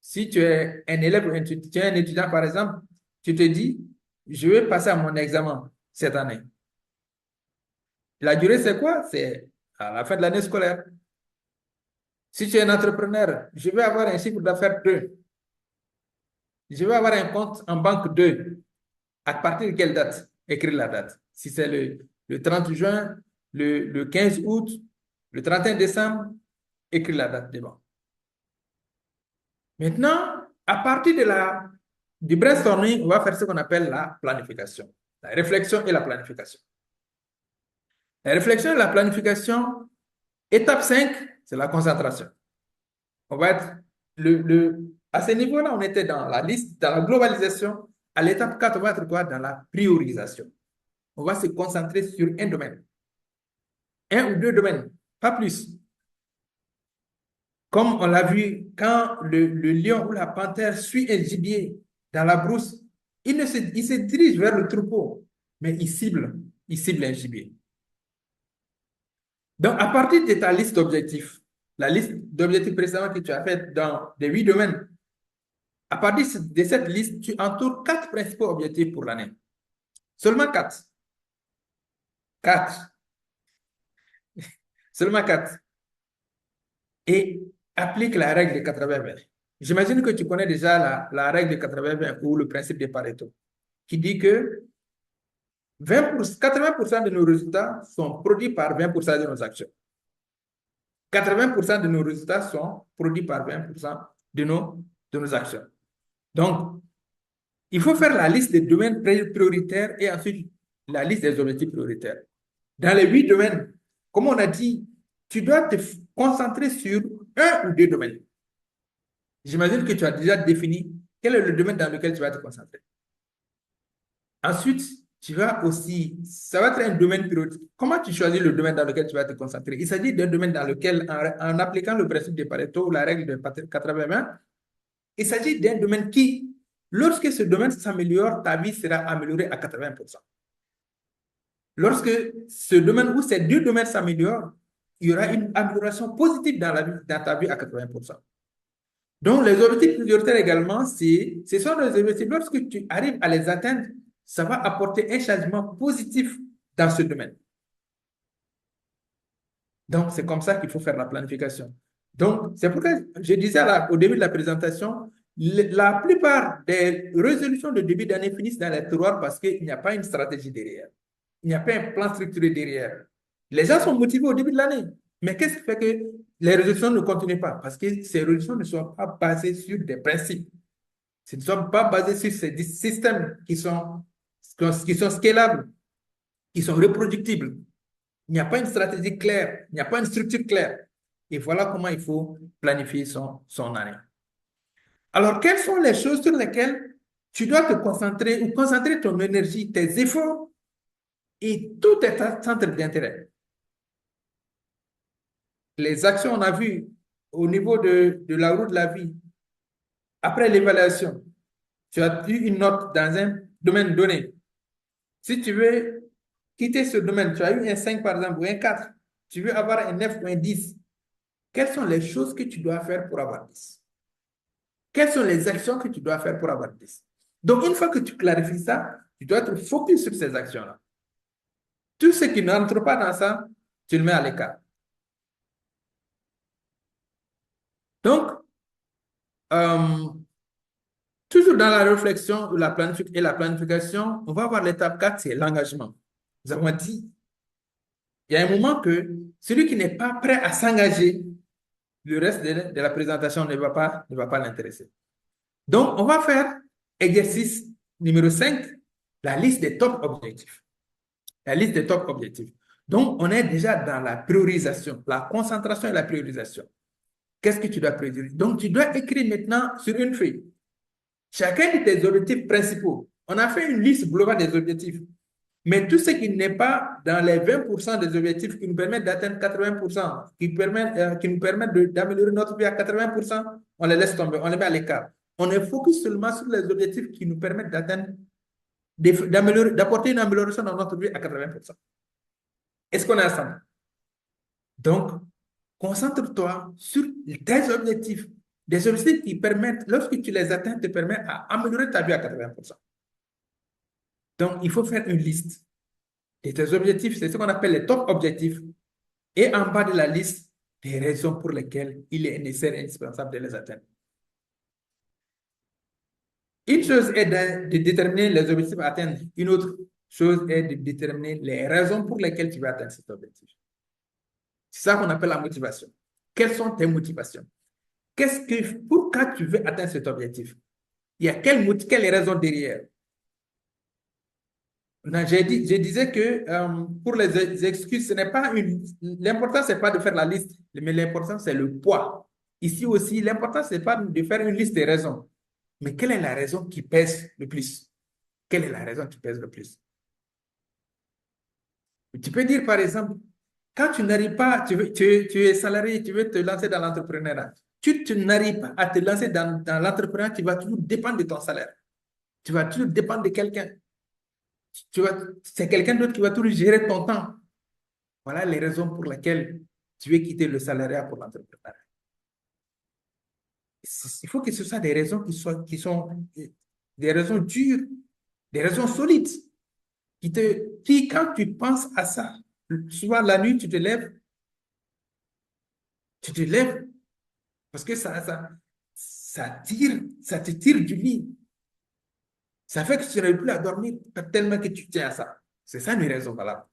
Si tu es un élève ou tu es un étudiant, par exemple, tu te dis, je vais passer à mon examen cette année. La durée, c'est quoi? C'est à la fin de l'année scolaire. Si tu es un entrepreneur, je vais avoir un chiffre d'affaires 2. Je vais avoir un compte en banque 2. À partir de quelle date? Écrire la date. Si c'est le 30 juin, le 15 août, le 31 décembre, écrire la date devant. Maintenant, à partir du brainstorming, on va faire ce qu'on appelle la planification. La réflexion et la planification. La réflexion et la planification, étape 5, c'est la concentration. On va être à ce niveau-là, on était dans la liste, dans la globalisation. À l'étape 4, on va être quoi? Dans la priorisation. On va se concentrer sur un domaine. Un ou deux domaines, pas plus. Comme on l'a vu, quand le lion ou la panthère suit un gibier dans la brousse, il se dirige vers le troupeau, mais il cible un gibier. Donc, à partir de ta liste d'objectifs, la liste d'objectifs précédents que tu as fait dans les 8 domaines, à partir de cette liste, tu entoures 4 principaux objectifs pour l'année. Seulement 4. 4. Seulement 4. Et applique la règle de 80-20. J'imagine que tu connais déjà la règle de 80-20 ou le principe de Pareto, qui dit que 80% de nos résultats sont produits par 20% de nos actions. 80% de nos résultats sont produits par 20% de nos actions. Donc, il faut faire la liste des domaines prioritaires et ensuite la liste des objectifs prioritaires. Dans les 8 domaines, comme on a dit, tu dois te concentrer sur un ou deux domaines. J'imagine que tu as déjà défini quel est le domaine dans lequel tu vas te concentrer. Ensuite, tu vas aussi, ça va être un domaine prioritaire. Comment tu choisis le domaine dans lequel tu vas te concentrer? Il s'agit d'un domaine dans lequel, en appliquant le principe de Pareto ou la règle de 80-20, il s'agit d'un domaine qui, lorsque ce domaine s'améliore, ta vie sera améliorée à 80%. Lorsque ce domaine ou ces deux domaines s'améliorent, il y aura une amélioration positive dans ta vie à 80%. Donc, les objectifs prioritaires également, ce sont des objectifs, lorsque tu arrives à les atteindre, ça va apporter un changement positif dans ce domaine. Donc, c'est comme ça qu'il faut faire la planification. Donc, c'est pourquoi je disais au début de la présentation, la plupart des résolutions de début d'année finissent dans les tiroirs parce qu'il n'y a pas une stratégie derrière. Il n'y a pas un plan structuré derrière. Les gens sont motivés au début de l'année. Mais qu'est-ce qui fait que les résolutions ne continuent pas? Parce que ces résolutions ne sont pas basées sur des principes. Ce ne sont pas basées sur ces systèmes qui sont scalables, qui sont reproductibles. Il n'y a pas une stratégie claire, il n'y a pas une structure claire. Et voilà comment il faut planifier son année. Alors, quelles sont les choses sur lesquelles tu dois te concentrer ou concentrer ton énergie, tes efforts et tous tes centres d'intérêt? Les actions, on a vu au niveau de la roue de la vie. Après l'évaluation, tu as eu une note dans un domaine donné. Si tu veux quitter ce domaine, tu as eu un 5 par exemple ou un 4, tu veux avoir un 9 ou un 10. Quelles sont les choses que tu dois faire pour avoir 10? Quelles sont les actions que tu dois faire pour avoir 10? Donc, une fois que tu clarifies ça, Tu dois être focus sur ces actions-là. Tout ce qui n'entre pas dans ça, tu le mets à l'écart. Donc, euh, toujours dans la réflexion et la planification, on va voir l'étape 4, c'est l'engagement. Nous avons dit, il y a un moment que celui qui n'est pas prêt à s'engager, le reste de la présentation ne va pas l'intéresser. Donc, on va faire exercice numéro 5, la liste des top objectifs. La liste des top objectifs. Donc, on est déjà dans la priorisation, la concentration et la priorisation. Qu'est-ce que tu dois prioriser? Donc, tu dois écrire maintenant sur une feuille chacun de tes objectifs principaux. On a fait une liste globale des objectifs. Mais tout ce qui n'est pas dans les 20% des objectifs qui nous permettent d'atteindre 80%, qui nous permettent d'améliorer notre vie à 80%, on les laisse tomber, on les met à l'écart. On est focus seulement sur les objectifs qui nous permettent d'apporter une amélioration dans notre vie à 80%. Est-ce qu'on est ensemble? Donc, concentre-toi sur tes objectifs. Des objectifs qui permettent, lorsque tu les atteins, te permettent d'améliorer ta vie à 80%. Donc, il faut faire une liste. Et tes objectifs, c'est ce qu'on appelle les top objectifs. Et en bas de la liste, les raisons pour lesquelles il est nécessaire et indispensable de les atteindre. Une chose est de déterminer les objectifs à atteindre. Une autre chose est de déterminer les raisons pour lesquelles tu vas atteindre cet objectif. C'est ça qu'on appelle la motivation. Quelles sont tes motivations? Pourquoi tu veux atteindre cet objectif? Il y a quelles raisons derrière? Je disais que pour les excuses, ce n'est pas l'important, c'est pas de faire la liste, mais l'important, c'est le poids. Ici aussi, l'important, c'est pas de faire une liste des raisons, mais quelle est la raison qui pèse le plus? Quelle est la raison qui pèse le plus? Tu peux dire, par exemple, quand tu n'arrives pas, tu es salarié, tu veux te lancer dans l'entrepreneuriat. Tu n'arrives pas à te lancer dans l'entrepreneuriat, tu vas toujours dépendre de ton salaire. Tu vas toujours dépendre de quelqu'un. C'est quelqu'un d'autre qui va toujours gérer ton temps. Voilà les raisons pour lesquelles tu veux quitter le salariat pour l'entrepreneuriat. Il faut que ce soit des raisons qui sont des raisons dures, des raisons solides, qui quand tu penses à ça, souvent la nuit, tu te lèves parce que ça te tire du lit. Ça fait que tu n'arrives plus à dormir tellement que tu tiens à ça. C'est ça une raison valable.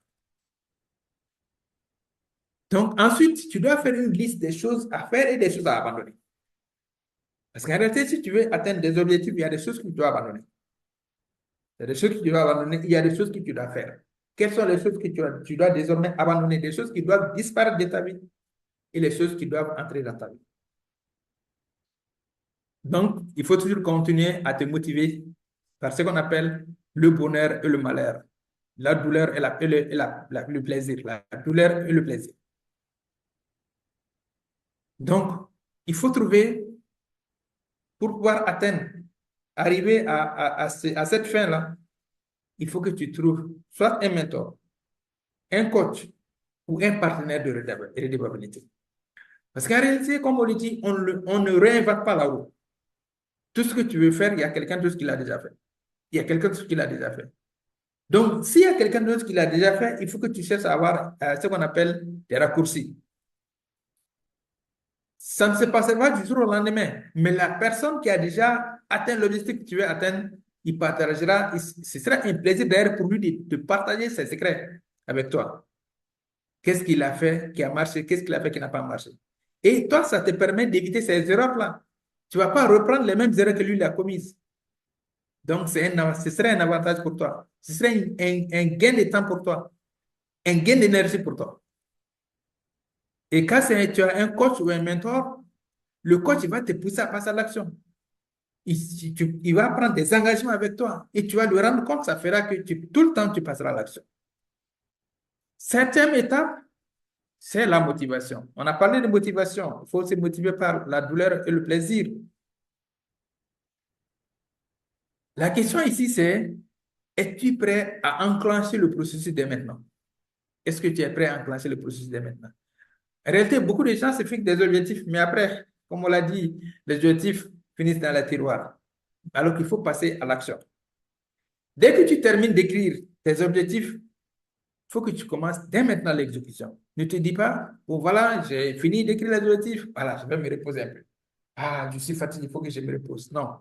Donc, ensuite, tu dois faire une liste des choses à faire et des choses à abandonner. Parce qu'en réalité, si tu veux atteindre des objectifs, il y a des choses que tu dois abandonner. Il y a des choses que tu dois abandonner, il y a des choses que tu dois faire. Quelles sont les choses que tu dois désormais abandonner? Des choses qui doivent disparaître de ta vie et les choses qui doivent entrer dans ta vie. Donc, il faut toujours continuer à te motiver par ce qu'on appelle le bonheur et le malheur, la douleur et le plaisir, la douleur et le plaisir. Donc, il faut trouver, pour pouvoir arriver à cette fin-là, il faut que tu trouves soit un mentor, un coach ou un partenaire de redevabilité. Parce qu'en réalité, comme on le dit, on ne réinvente pas la roue. Tout ce que tu veux faire, il y a quelqu'un d'autre qui l'a déjà fait. Il y a quelqu'un d'autre qui l'a déjà fait. Donc, s'il y a quelqu'un d'autre qui l'a déjà fait, il faut que tu cherches à avoir ce qu'on appelle des raccourcis. Ça ne se passera pas du jour au lendemain, mais la personne qui a déjà atteint l'objectif que tu veux atteindre, il partagera, ce sera un plaisir d'ailleurs pour lui de partager ses secrets avec toi. Qu'est-ce qu'il a fait qui a marché, qu'est-ce qu'il a fait qui n'a pas marché. Et toi, ça te permet d'éviter ces erreurs-là. Tu ne vas pas reprendre les mêmes erreurs que lui a commises. Donc, ce serait un avantage pour toi. Ce serait un gain de temps pour toi, un gain d'énergie pour toi. Et quand tu as un coach ou un mentor, le coach il va te pousser à passer à l'action. Il va prendre des engagements avec toi et tu vas lui rendre compte, ça fera que tout le temps tu passeras à l'action. Septième étape, c'est la motivation. On a parlé de motivation. Il faut se motiver par la douleur et le plaisir. La question ici, c'est, es-tu prêt à enclencher le processus dès maintenant? Est-ce que tu es prêt à enclencher le processus dès maintenant? En réalité, beaucoup de gens se fixent des objectifs, mais après, comme on l'a dit, les objectifs finissent dans la tiroir. Alors qu'il faut passer à l'action. Dès que tu termines d'écrire tes objectifs, il faut que tu commences dès maintenant l'exécution. Ne te dis pas, bon voilà, j'ai fini d'écrire les objectifs, voilà, je vais me reposer un peu. Ah, je suis fatigué, il faut que je me repose. Non.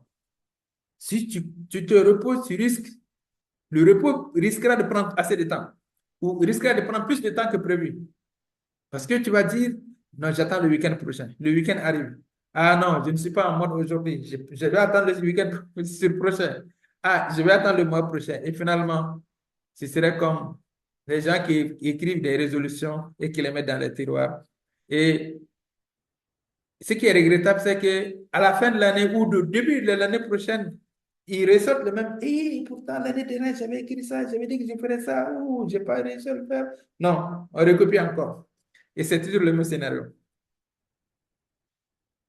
Si tu te reposes, tu risques, le repos risquera de prendre assez de temps ou risquera de prendre plus de temps que prévu. Parce que tu vas dire, non, j'attends le week-end prochain. Le week-end arrive. Ah non, je ne suis pas en mode aujourd'hui. Je vais attendre le week-end sur prochain. Ah, je vais attendre le mois prochain. Et finalement, ce serait comme les gens qui écrivent des résolutions et qui les mettent dans les tiroirs. Et ce qui est regrettable, c'est que à la fin de l'année ou au début de l'année prochaine, ils ressortent le même. Et pourtant, l'année dernière, j'avais écrit ça, j'avais dit que je ferais ça, ou j'ai pas réussi à le faire. Non, on recopie encore. Et c'est toujours le même scénario.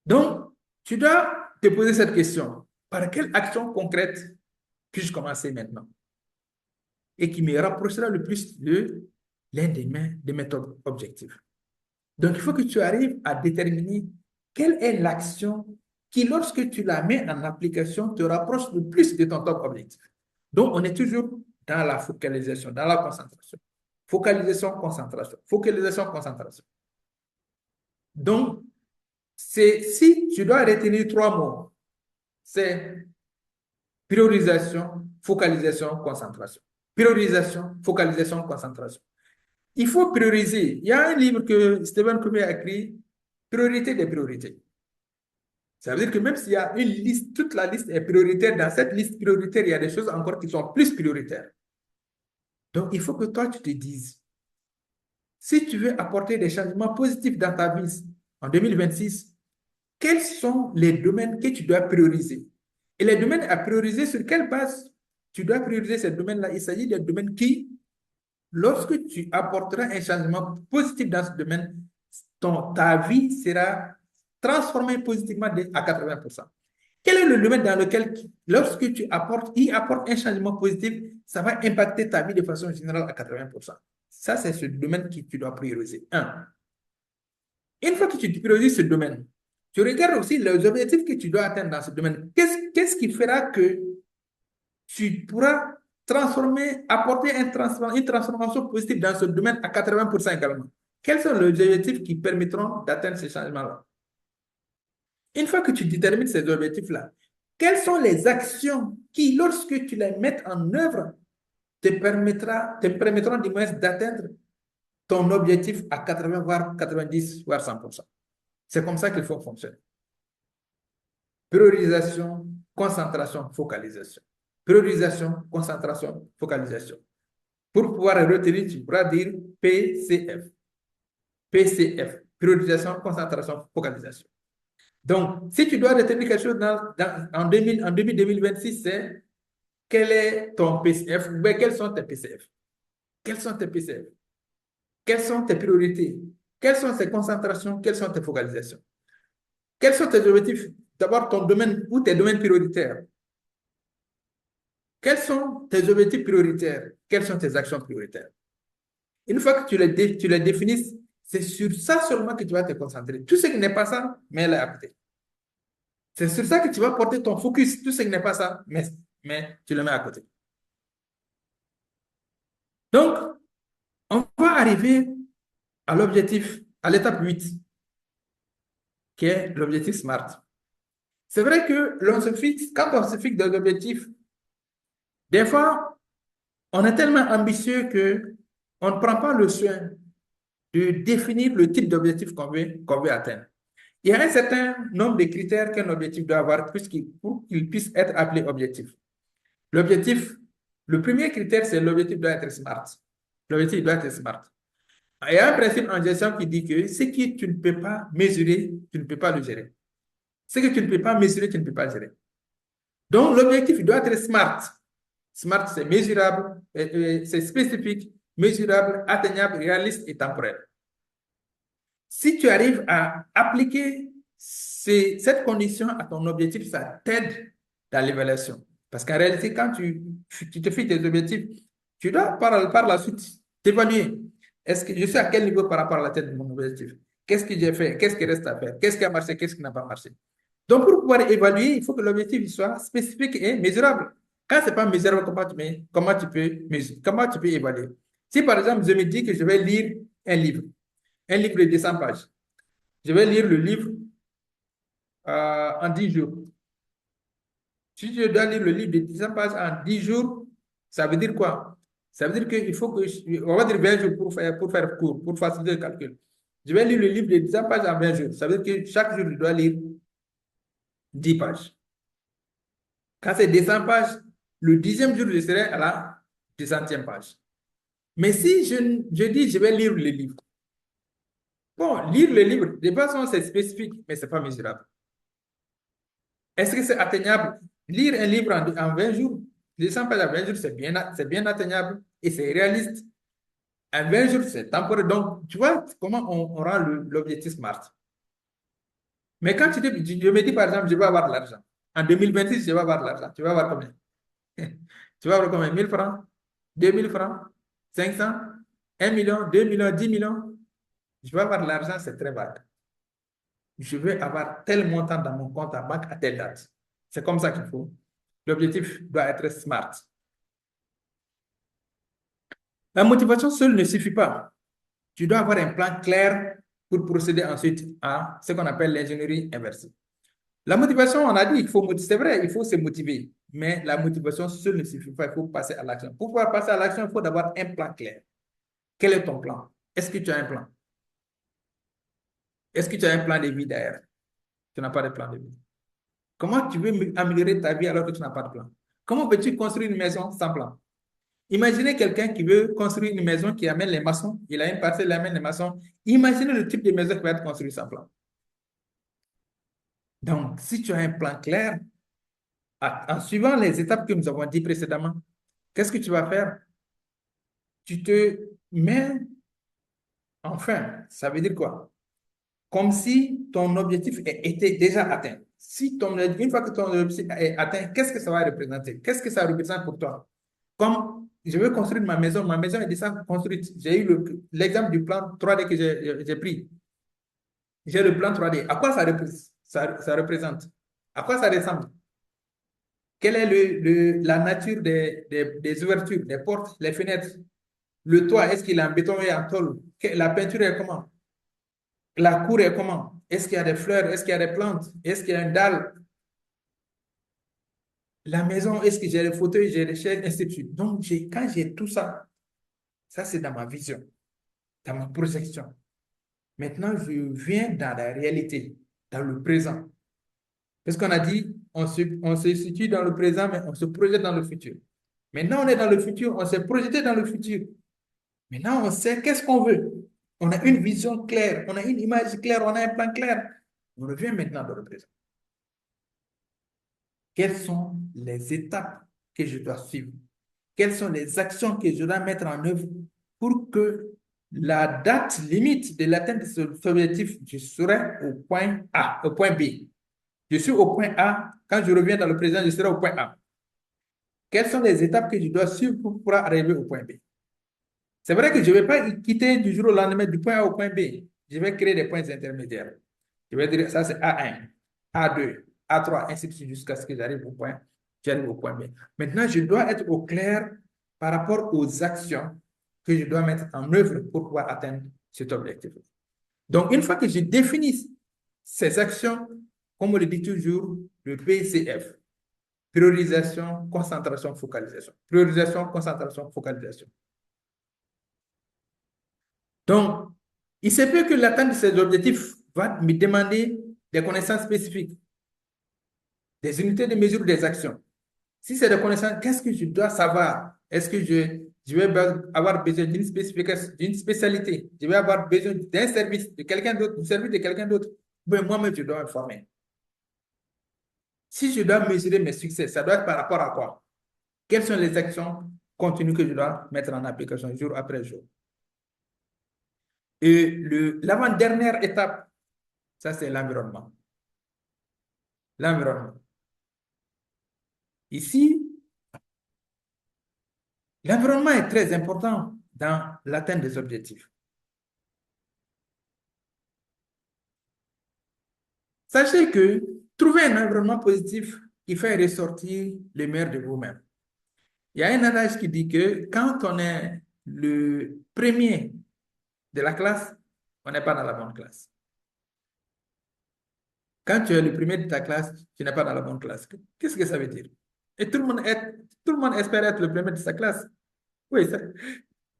Donc, tu dois te poser cette question. Par quelle action concrète puis-je commencer maintenant? Et qui me rapprochera le plus de l'un de mes objectifs. Donc, il faut que tu arrives à déterminer quelle est l'action qui, lorsque tu la mets en application, te rapproche le plus de ton top objectif. Donc, on est toujours dans la focalisation, dans la concentration. Focalisation, concentration. Focalisation, concentration. Donc, si tu dois retenir trois mots, c'est priorisation, focalisation, concentration. Priorisation, focalisation, concentration. Il faut prioriser. Il y a un livre que Stephen Covey a écrit, Priorité des priorités. Ça veut dire que même s'il y a une liste, toute la liste est prioritaire, dans cette liste prioritaire, il y a des choses encore qui sont plus prioritaires. Donc, il faut que toi, tu te dises, si tu veux apporter des changements positifs dans ta vie en 2026, quels sont les domaines que tu dois prioriser? Et les domaines à prioriser, sur quelle base tu dois prioriser ces domaines-là? Il s'agit des domaines qui, lorsque tu apporteras un changement positif dans ce domaine, ta vie sera transformée positivement à 80%. Quel est le domaine dans lequel, lorsque tu y apportes un changement positif, ça va impacter ta vie de façon générale à 80%? Ça, c'est ce domaine que tu dois prioriser. Un. Une fois que tu priorises ce domaine, tu regardes aussi les objectifs que tu dois atteindre dans ce domaine. Qu'est-ce qui fera que tu pourras apporter une transformation positive dans ce domaine à 80% également? Quels sont les objectifs qui permettront d'atteindre ces changements-là? Une fois que tu détermines ces objectifs-là, quelles sont les actions qui, lorsque tu les mets en œuvre, te permettront du moins d'atteindre ton objectif à 80, voire 90, voire 100%. C'est comme ça qu'il faut fonctionner. Priorisation, concentration, focalisation. Priorisation, concentration, focalisation. Pour pouvoir retenir, tu pourras dire PCF. PCF. Priorisation, concentration, focalisation. Donc, si tu dois retenir quelque chose en 2026, c'est quel est ton PCF ou quels sont tes PCF? Quels sont tes PCF? Quelles sont tes priorités? Quelles sont tes concentrations? Quelles sont tes focalisations? Quels sont tes objectifs? D'abord, ton domaine ou tes domaines prioritaires. Quels sont tes objectifs prioritaires? Quelles sont tes actions prioritaires? Une fois que tu les définisses, c'est sur ça seulement que tu vas te concentrer. Tout ce qui n'est pas ça, mets-le à côté. C'est sur ça que tu vas porter ton focus. Tout ce qui n'est pas ça, mais tu le mets à côté. Donc, on va arriver à l'objectif, à l'étape 8, qui est l'objectif SMART. C'est vrai que quand on se fixe des objectifs, des fois, on est tellement ambitieux qu'on ne prend pas le soin de définir le type d'objectif qu'on veut atteindre. Il y a un certain nombre de critères qu'un objectif doit avoir pour qu'il puisse être appelé objectif. L'objectif, le premier critère, c'est l'objectif doit être SMART. L'objectif doit être SMART. Il y a un principe en gestion qui dit que ce que tu ne peux pas mesurer, tu ne peux pas le gérer. Ce que tu ne peux pas mesurer, tu ne peux pas gérer. Donc, l'objectif doit être SMART. SMART, c'est mesurable, c'est spécifique, mesurable, atteignable, réaliste et temporel. Si tu arrives à appliquer cette condition à ton objectif, ça t'aide dans l'évaluation. Parce qu'en réalité, quand tu te fixes tes objectifs, tu dois par la suite t'évaluer. Est-ce que je suis à quel niveau par rapport à la tête de mon objectif? Qu'est-ce que j'ai fait? Qu'est-ce qui reste à faire? Qu'est-ce qui a marché? Qu'est-ce qui n'a pas marché? Donc, pour pouvoir évaluer, il faut que l'objectif soit spécifique et mesurable. Quand ce n'est pas mesurable, comment tu peux évaluer? Si par exemple, je me dis que je vais lire un livre de 200 pages, je vais lire le livre en 10 jours. Si je dois lire le livre de 200 pages en 10 jours, ça veut dire quoi? Ça veut dire qu'il faut que, on va dire 20 jours pour faire court, pour faciliter le calcul. Je vais lire le livre de 200 pages en 20 jours. Ça veut dire que chaque jour, je dois lire 10 pages. Quand c'est 200 pages, le 10e jour, je serai à la 200e page. Mais si je dis je vais lire le livre, bon, lire le livre, de toute façon, c'est spécifique, mais ce n'est pas mesurable. Est-ce que c'est atteignable? Lire un livre en 20 jours, 200 pages en 20 jours, c'est bien atteignable et c'est réaliste. En 20 jours, c'est temporaire. Donc, tu vois comment on rend l'objectif SMART. Mais quand je me dis, par exemple, je vais avoir de l'argent. En 2026, je vais avoir de l'argent. Tu vas avoir combien? Tu vas avoir combien? 1000 francs? 2000 francs? 500? 1 million? 2 millions? 10 millions? Je vais avoir de l'argent, c'est très vague. Je veux avoir tel montant dans mon compte à banque à telle date. C'est comme ça qu'il faut. L'objectif doit être SMART. La motivation seule ne suffit pas. Tu dois avoir un plan clair pour procéder ensuite à ce qu'on appelle l'ingénierie inversée. La motivation, on a dit, c'est vrai, il faut se motiver, mais la motivation seule ne suffit pas, il faut passer à l'action. Pour pouvoir passer à l'action, il faut d'abord un plan clair. Quel est ton plan? Est-ce que tu as un plan? Est-ce que tu as un plan de vie d'ailleurs? Tu n'as pas de plan de vie. Comment tu veux améliorer ta vie alors que tu n'as pas de plan? Comment peux-tu construire une maison sans plan? Imaginez quelqu'un qui veut construire une maison qui amène les maçons, il a une parcelle, il amène les maçons. Imaginez le type de maison qui va être construite sans plan. Donc, si tu as un plan clair, en suivant les étapes que nous avons dit précédemment, qu'est-ce que tu vas faire? Tu te mets enfin, ça veut dire quoi? Comme si ton objectif était déjà atteint. Une fois que ton objectif est atteint, qu'est-ce que ça va représenter? Qu'est-ce que ça représente pour toi? Comme je veux construire ma maison est déjà construite. J'ai eu l'exemple du plan 3D que j'ai pris. J'ai le plan 3D. À quoi ça représente? À quoi ça ressemble? Quelle est la nature des ouvertures, des portes, les fenêtres? Le toit, est-ce qu'il est en béton et en tôle? La peinture est comment? La cour est comment? Est-ce qu'il y a des fleurs? Est-ce qu'il y a des plantes? Est-ce qu'il y a un dalle? La maison, est-ce que j'ai les fauteuils, j'ai les chaises, ainsi de suite. Donc, quand j'ai tout ça, ça c'est dans ma vision, dans ma projection. Maintenant, je viens dans la réalité, dans le présent. Parce qu'on a dit, on se situe dans le présent, mais on se projette dans le futur. Maintenant, on est dans le futur, on s'est projeté dans le futur. Maintenant, on sait qu'est-ce qu'on veut. On a une vision claire, on a une image claire, on a un plan clair. On revient maintenant dans le présent. Quelles sont les étapes que je dois suivre? Quelles sont les actions que je dois mettre en œuvre pour que la date limite de l'atteinte de cet objectif, je serai au point A, au point B. Je suis au point A. Quand je reviens dans le présent, je serai au point A. Quelles sont les étapes que je dois suivre pour pouvoir arriver au point B? C'est vrai que je ne vais pas quitter du jour au lendemain du point A au point B. Je vais créer des points intermédiaires. Je vais dire ça c'est A1, A2, A3, ainsi de suite jusqu'à ce que j'arrive au point B. Maintenant, je dois être au clair par rapport aux actions que je dois mettre en œuvre pour pouvoir atteindre cet objectif. Donc, une fois que je définis ces actions, comme on le dit toujours, le PCF, priorisation, concentration, focalisation. Priorisation, concentration, focalisation. Donc, il se peut que l'atteinte de ces objectifs va me demander des connaissances spécifiques, des unités de mesure des actions. Si c'est des connaissances, qu'est-ce que je dois savoir? Est-ce que je vais avoir besoin d'une spécialité? Je vais avoir besoin d'un service de quelqu'un d'autre, du service de quelqu'un d'autre? Ben, moi-même, je dois me former. Si je dois mesurer mes succès, ça doit être par rapport à quoi? Quelles sont les actions continues que je dois mettre en application jour après jour? Et l'avant-dernière étape, ça c'est l'environnement. L'environnement. Ici, l'environnement est très important dans l'atteinte des objectifs. Sachez que trouver un environnement positif qui fait ressortir le meilleur de vous-même. Il y a un adage qui dit que quand on est le premier de la classe, on n'est pas dans la bonne classe. Quand tu es le premier de ta classe, tu n'es pas dans la bonne classe. Qu'est-ce que ça veut dire? Et tout le monde espère être le premier de sa classe. Oui, ça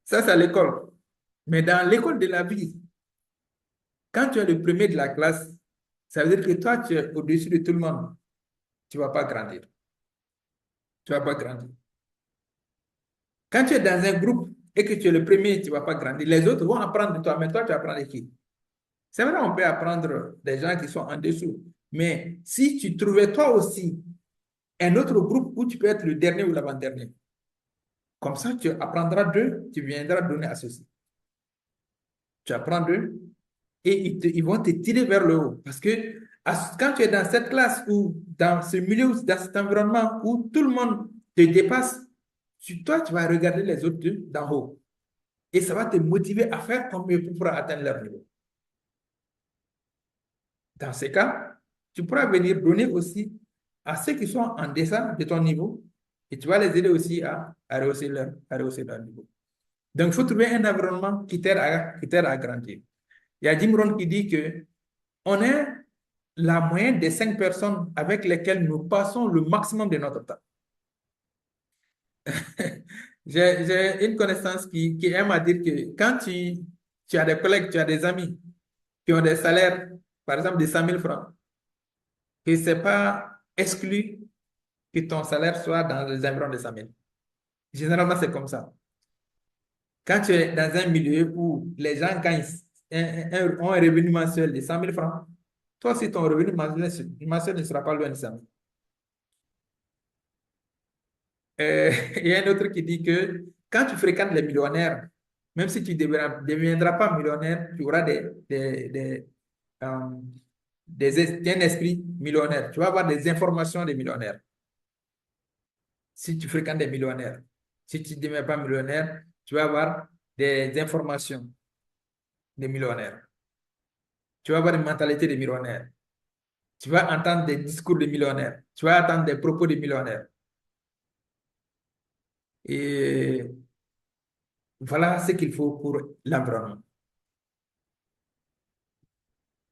c'est à l'école. Mais dans l'école de la vie, quand tu es le premier de la classe, ça veut dire que toi, tu es au-dessus de tout le monde. Tu ne vas pas grandir. Tu ne vas pas grandir. Quand tu es dans un groupe et que tu es le premier, tu ne vas pas grandir. Les autres vont apprendre de toi, mais toi, tu vas apprendre de qui? C'est vrai, on peut apprendre des gens qui sont en dessous. Mais si tu trouvais toi aussi un autre groupe où tu peux être le dernier ou l'avant-dernier, comme ça, tu apprendras d'eux, tu viendras donner à ceux-ci. Tu apprends d'eux et ils vont te tirer vers le haut. Parce que quand tu es dans cette classe ou dans ce milieu, dans cet environnement où tout le monde te dépasse, toi, tu vas regarder les autres d'en haut. Et ça va te motiver à faire comme eux pour atteindre leur niveau. Dans ce cas, tu pourras venir donner aussi à ceux qui sont en deçà de ton niveau et tu vas les aider aussi à rehausser leur niveau. Donc, il faut trouver un environnement qui t'aide à grandir. Il y a Jim Rohn qui dit que on est la moyenne des 5 personnes avec lesquelles nous passons le maximum de notre temps. J'ai une connaissance qui aime à dire que quand tu as des collègues, tu as des amis qui ont des salaires, par exemple de 100 000 francs, que ce n'est pas exclu que ton salaire soit dans les environs de 100 000. Généralement, c'est comme ça. Quand tu es dans un milieu où les gens gagnent ont un revenu mensuel de 100 000 francs, toi aussi, ton revenu mensuel ne sera pas loin de 100 000. Il y a un autre qui dit que quand tu fréquentes les millionnaires, même si tu ne deviendras pas millionnaire, tu auras euh, un esprit millionnaire. Tu vas avoir des informations des millionnaires. Si tu fréquentes des millionnaires, si tu ne deviens pas millionnaire, tu vas avoir des informations des millionnaires. Tu vas avoir une mentalité de millionnaire. Tu vas entendre des discours de millionnaires. Tu vas entendre des propos de millionnaires. Et voilà ce qu'il faut pour l'environnement.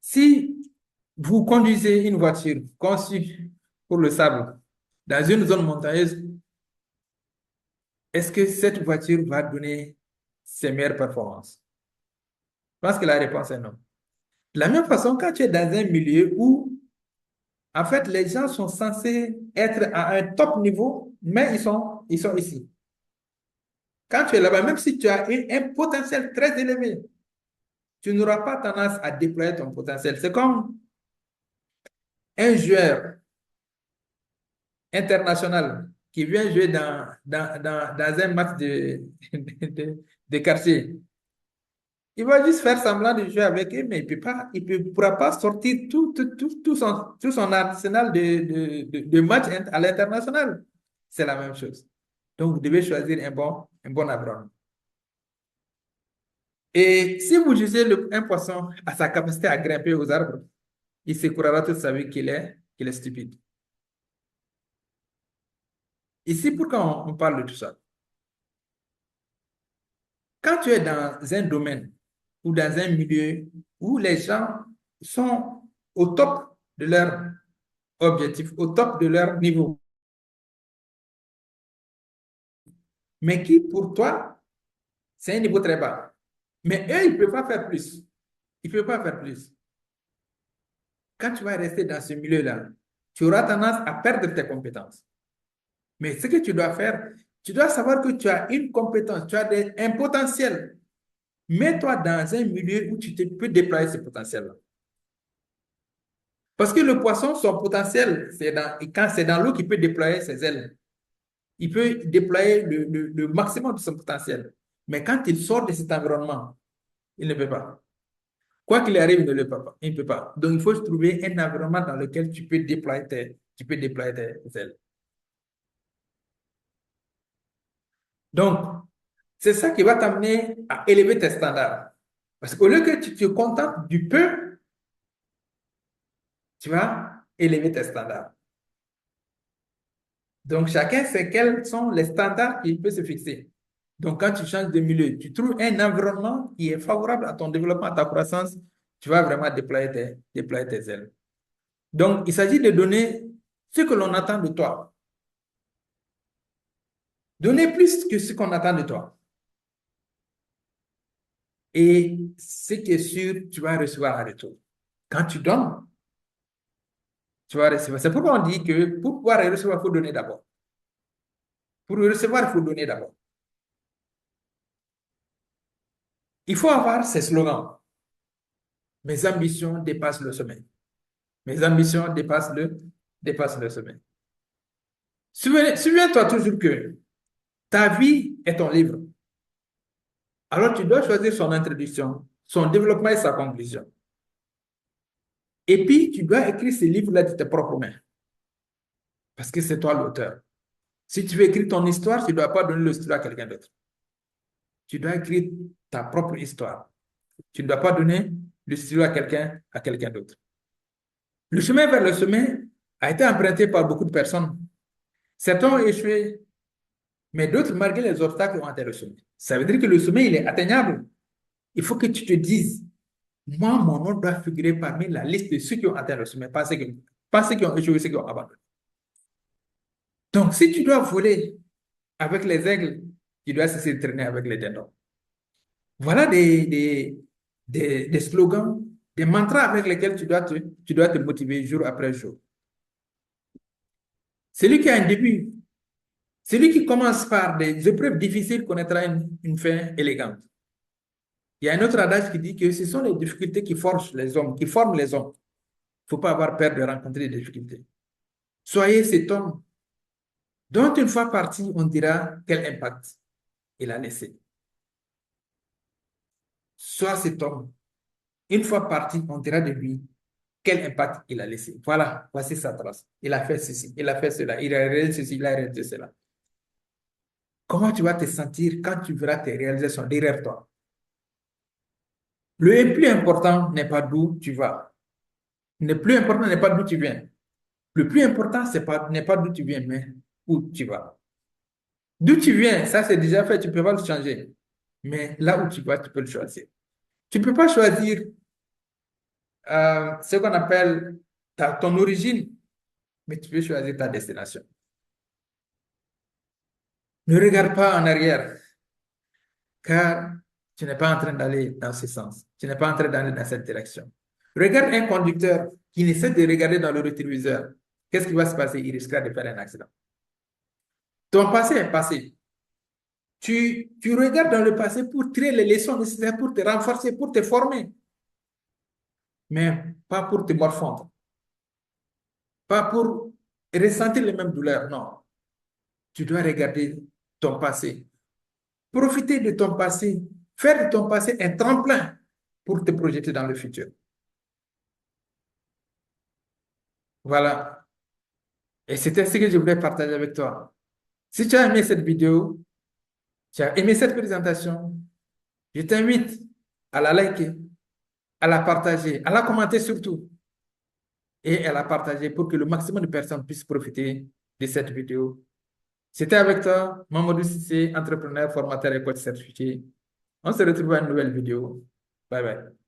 Si vous conduisez une voiture conçue pour le sable dans une zone montagneuse, est-ce que cette voiture va donner ses meilleures performances? Je pense que la réponse est non. De la même façon, quand tu es dans un milieu où, en fait, les gens sont censés être à un top niveau, mais ils sont ici. Quand tu es là-bas, même si tu as un potentiel très élevé, tu n'auras pas tendance à déployer ton potentiel. C'est comme un joueur international qui vient jouer dans un match de quartier. Il va juste faire semblant de jouer avec eux, mais il ne pourra pas sortir tout son arsenal de matchs à l'international. C'est la même chose. Donc, vous devez choisir un bon environnement. Et si vous jugez un poisson à sa capacité à grimper aux arbres, il se croira toute sa vie qu'il est stupide. Ici, pourquoi on parle de tout ça? Quand tu es dans un domaine ou dans un milieu où les gens sont au top de leur objectif, au top de leur niveau, mais qui pour toi, c'est un niveau très bas. Mais eux, ils ne peuvent pas faire plus. Ils ne peuvent pas faire plus. Quand tu vas rester dans ce milieu-là, tu auras tendance à perdre tes compétences. Mais ce que tu dois faire, tu dois savoir que tu as une compétence, tu as un potentiel. Mets-toi dans un milieu où peux déployer ce potentiel-là. Parce que le poisson, son potentiel, quand c'est dans l'eau qu'il peut déployer ses ailes. Il peut déployer le maximum de son potentiel. Mais quand il sort de cet environnement, il ne peut pas. Quoi qu'il arrive, il ne peut pas. Donc, il faut trouver un environnement dans lequel tu peux déployer tes ailes. Donc, c'est ça qui va t'amener à élever tes standards. Parce qu'au lieu que tu te contentes du peu, tu vas élever tes standards. Donc, chacun sait quels sont les standards qu'il peut se fixer. Donc, quand tu changes de milieu, tu trouves un environnement qui est favorable à ton développement, à ta croissance, tu vas vraiment déployer tes ailes. Donc, il s'agit de donner ce que l'on attend de toi. Donner plus que ce qu'on attend de toi. Et ce qui est sûr, tu vas recevoir un retour. Quand tu donnes, tu vas recevoir. C'est pourquoi on dit que pour pouvoir recevoir, il faut donner d'abord. Pour recevoir, il faut donner d'abord. Il faut avoir ces slogans. Mes ambitions dépassent le sommet. Mes ambitions dépassent le sommet. Souviens-toi toujours que ta vie est ton livre. Alors tu dois choisir son introduction, son développement et sa conclusion. Et puis, tu dois écrire ce livre-là de tes propres mains. Parce que c'est toi l'auteur. Si tu veux écrire ton histoire, tu ne dois pas donner l'histoire à quelqu'un d'autre. Tu dois écrire ta propre histoire. Tu ne dois pas donner l'histoire à quelqu'un d'autre. Le chemin vers le sommet a été emprunté par beaucoup de personnes. Certains ont échoué, mais d'autres, malgré les obstacles, ont atteint le sommet. Ça veut dire que le sommet, il est atteignable. Il faut que tu te dises, moi, mon nom doit figurer parmi la liste de ceux qui ont atteint le sommet, pas ceux qui ont échoué, ceux qui ont abandonné. Donc, si tu dois voler avec les aigles, tu dois cesser de traîner avec les dindons. Voilà des slogans, des mantras avec lesquels tu dois te motiver jour après jour. Celui qui a un début, celui qui commence par des épreuves difficiles connaîtra une fin élégante. Il y a un autre adage qui dit que ce sont les difficultés qui forgent les hommes, qui forment les hommes. Il ne faut pas avoir peur de rencontrer des difficultés. Soyez cet homme dont une fois parti, on dira quel impact il a laissé. Sois cet homme. Une fois parti, on dira de lui quel impact il a laissé. Voilà, voici sa trace. Il a fait ceci, il a fait cela, il a réalisé ceci, il a réalisé cela. Comment tu vas te sentir quand tu verras tes réalisations derrière toi? Le plus important n'est pas d'où tu vas. Le plus important n'est pas d'où tu viens. Le plus important, n'est pas d'où tu viens, mais où tu vas. D'où tu viens, ça c'est déjà fait, tu ne peux pas le changer. Mais là où tu vas, tu peux le choisir. Tu ne peux pas choisir ce qu'on appelle ton origine, mais tu peux choisir ta destination. Ne regarde pas en arrière, car tu n'es pas en train d'aller dans ce sens. Tu n'es pas en train d'aller dans cette direction. Regarde un conducteur qui essaie de regarder dans le rétroviseur. Qu'est-ce qui va se passer? Il risquera de faire un accident. Ton passé est passé. Tu regardes dans le passé pour tirer les leçons nécessaires pour te renforcer, pour te former, mais pas pour te morfondre, pas pour ressentir les mêmes douleurs. Non, tu dois regarder ton passé, profiter de ton passé, faire de ton passé un tremplin pour te projeter dans le futur. Voilà. Et c'était ce que je voulais partager avec toi. Si tu as aimé cette vidéo, tu as aimé cette présentation, je t'invite à la liker, à la partager, à la commenter surtout et à la partager pour que le maximum de personnes puissent profiter de cette vidéo. C'était avec toi, Mamadou Cissé, entrepreneur, formateur et coach certifié. On se retrouve à une nouvelle vidéo. Bye bye.